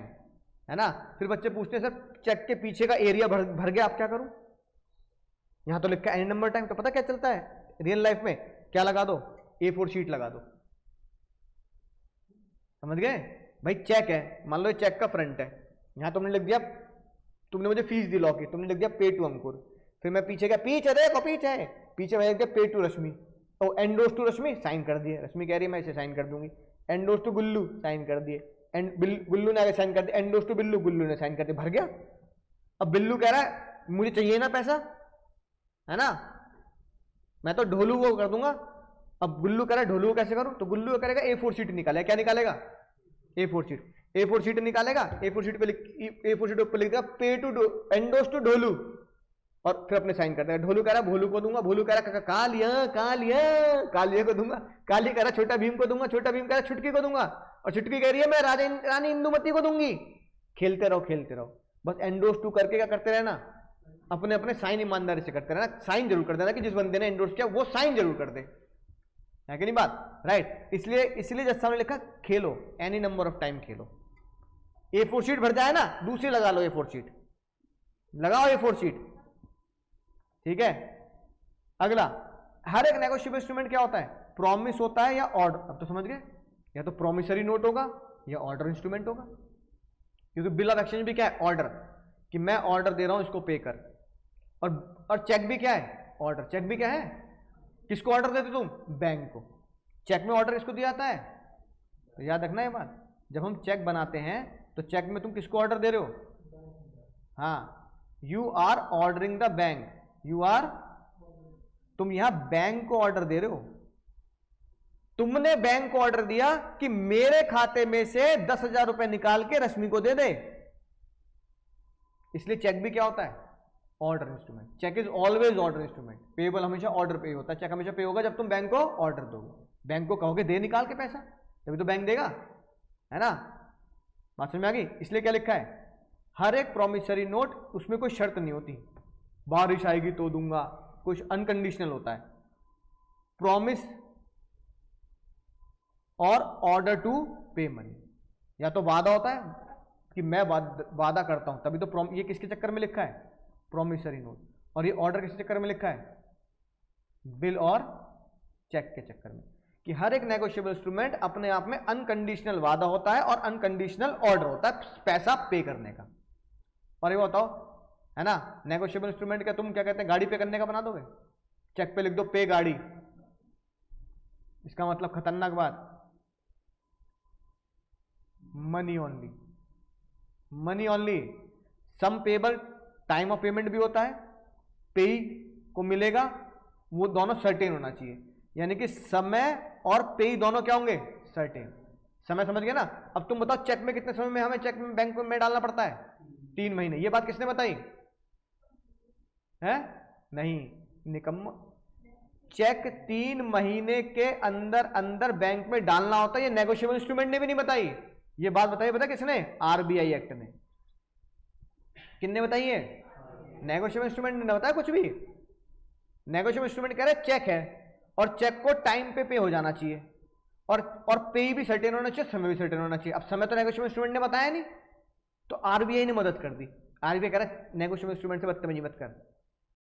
है ना? फिर बच्चे पूछते हैं सर चेक के पीछे का एरिया भर गया, आप क्या करूं? यहां तो लिखा है एनी नंबर टाइम, तो पता क्या चलता है रियल लाइफ में? क्या लगा दो? A4 शीट लगा दो। समझ गए भाई? चेक है, मान लो ये चेक का फ्रंट है, यहां तुमने लिख दिया, तुमने मुझे फीस दी लॉ की, तुमने लिख दिया पे टू अंकुर। फिर मैं पीछे क्या, पीछे देखो पीछे है, पीछे मैं लिख दिया पे टू रश्मि, तो एंडोर्स टू रश्मि साइन कर दिए। रश्मि कह रही है मैं इसे साइन कर दूंगी। एंडोर्स टू गुल्लू साइन कर दिए, गुल्लू ने आगे साइन कर दिया। एंडोर्स टू बिल्लू, गुल्लू ने साइन कर दिया, भर गया। अब बिल्लू कह रहा है मुझे चाहिए ना पैसा, है ना? मैं तो ढोलू को कर दूंगा। अब गुल्लू कह रहा है ढोलू को कैसे करूं? तो गुल्लू करेगा A4 शीट निकालेगा। क्या निकालेगा? A4 sheet. A4 शीट निकालेगा, A4 शीट पे A4 शीट ऊपर लिख देगा पे टू एंडोर्स टू ढोलू, और फिर अपने साइन कर देगा। ढोलू कह रहा है भोलू को दूंगा, भोलू कह रहा है कालिया को दूंगा, काली कह रहा छोटा भीम को दूंगा, छोटा भीम कह रहा छुटकी को दूंगा, और छुटकी कह रही है मैं रानी इंदुमती को दूंगी। खेलते रहो खेलते रहो, बस एंडोर्स टू करके क्या करते रहना, अपने अपने साइन ईमानदारी से करते रहना। साइन जरूर कर देना कि जिस बंदे ने एंडोर्स किया वो साइन जरूर कर दे, है कि नहीं बात? राइट। इसलिए जैसा हमने लिखा खेलो, any number of time Khelo. A4 sheet भर जाए ना, दूसरी लगा लो A4 शीट, लगाओ A4 शीट, ठीक है? अगला, हर एक नेगोशिएबल इंस्ट्रूमेंट क्या होता है? प्रॉमिस होता है या ऑर्डर। अब तो समझ गए, या तो प्रॉमिसरी नोट होगा या ऑर्डर इंस्ट्रूमेंट होगा, क्योंकि बिल ऑफ एक्सचेंज भी क्या है? ऑर्डर, कि मैं ऑर्डर दे रहा हूं इसको पे कर। और चेक भी क्या है? ऑर्डर। चेक भी क्या है? किसको ऑर्डर देते तुम? बैंक को। चेक में ऑर्डर किसको दिया जाता है? तो याद रखना ये बात, जब हम चेक बनाते हैं तो चेक में तुम किसको ऑर्डर दे रहे हो? हाँ, you are ordering the bank, तुम यहां बैंक को ऑर्डर दे रहे हो। तुमने बैंक को ऑर्डर दिया कि मेरे खाते में से 10,000 रुपए निकाल के रश्मि को दे दे, इसलिए चेक भी क्या होता है? Order instrument. Cheque is always order instrument. Payable हमेशा ऑर्डर पे होता है, चेक हमेशा पे होगा जब तुम बैंक को ऑर्डर दोगे। बैंक को कहोगे दे निकाल के पैसा, तभी तो बैंक देगा, है ना? बात समझ में आ गई? इसलिए क्या लिखा है? हर एक प्रॉमिसरी नोट, उसमें कोई शर्त नहीं होती, बारिश आएगी तो दूंगा, कुछ अनकंडीशनल होता है। प्रॉमिस और ऑर्डर टू पे मनी, या तो वादा होता है कि मैं वादा करता हूं, तभी तो ये किसके चक्कर में लिखा है? Promissory note. और ये ऑर्डर किसके चक्कर में लिखा है? बिल और चेक के चक्कर में। कि हर एक नेगोशिएबल इंस्ट्रूमेंट अपने आप में अनकंडीशनल वादा होता है और अनकंडीशनल ऑर्डर होता है पैसा पे करने का। और ये बताओ, है ना, नेगोशिएबल इंस्ट्रूमेंट का तुम क्या कहते हैं? गाड़ी पे करने का बना दोगे? चेक पे लिख दो पे गाड़ी, इसका मतलब खतरनाक बात, money only, money only. Sum payable, time of payment भी होता है, पे को मिलेगा वो दोनों सर्टेन होना चाहिए, यानी कि समय और पे दोनों क्या होंगे, सर्टेन। समय समझ गए ना। अब तुम बताओ चेक में कितने समय में हमें चेक में बैंक में डालना पड़ता है, 3 महीने। ये बात किसने बताई है? नहीं, निकम्मा। चेक 3 महीने के अंदर अंदर बैंक में डालना होता है, ये नेगोशिएबल इंस्ट्रूमेंट ने भी नहीं बताई। ये बात बताई पता किसने, आरबीआई एक्ट ने। किसने बताई है? नेगोशिएबल इंस्ट्रूमेंट ने बताया कुछ भी। नेगोशिएबल इंस्ट्रूमेंट कह रहे चेक है और चेक को टाइम पे हो जाना चाहिए, और पे भी सर्टेन होना चाहिए, समय भी सर्टेन होना चाहिए। अब समय तो नेगोशिएबल इंस्ट्रूमेंट ने बताया नहीं, तो आरबीआई ने मदद कर दी। आरबीआई कह रहा है नेगोशिएबल इंस्ट्रूमेंट से बदतमीजी मत कर,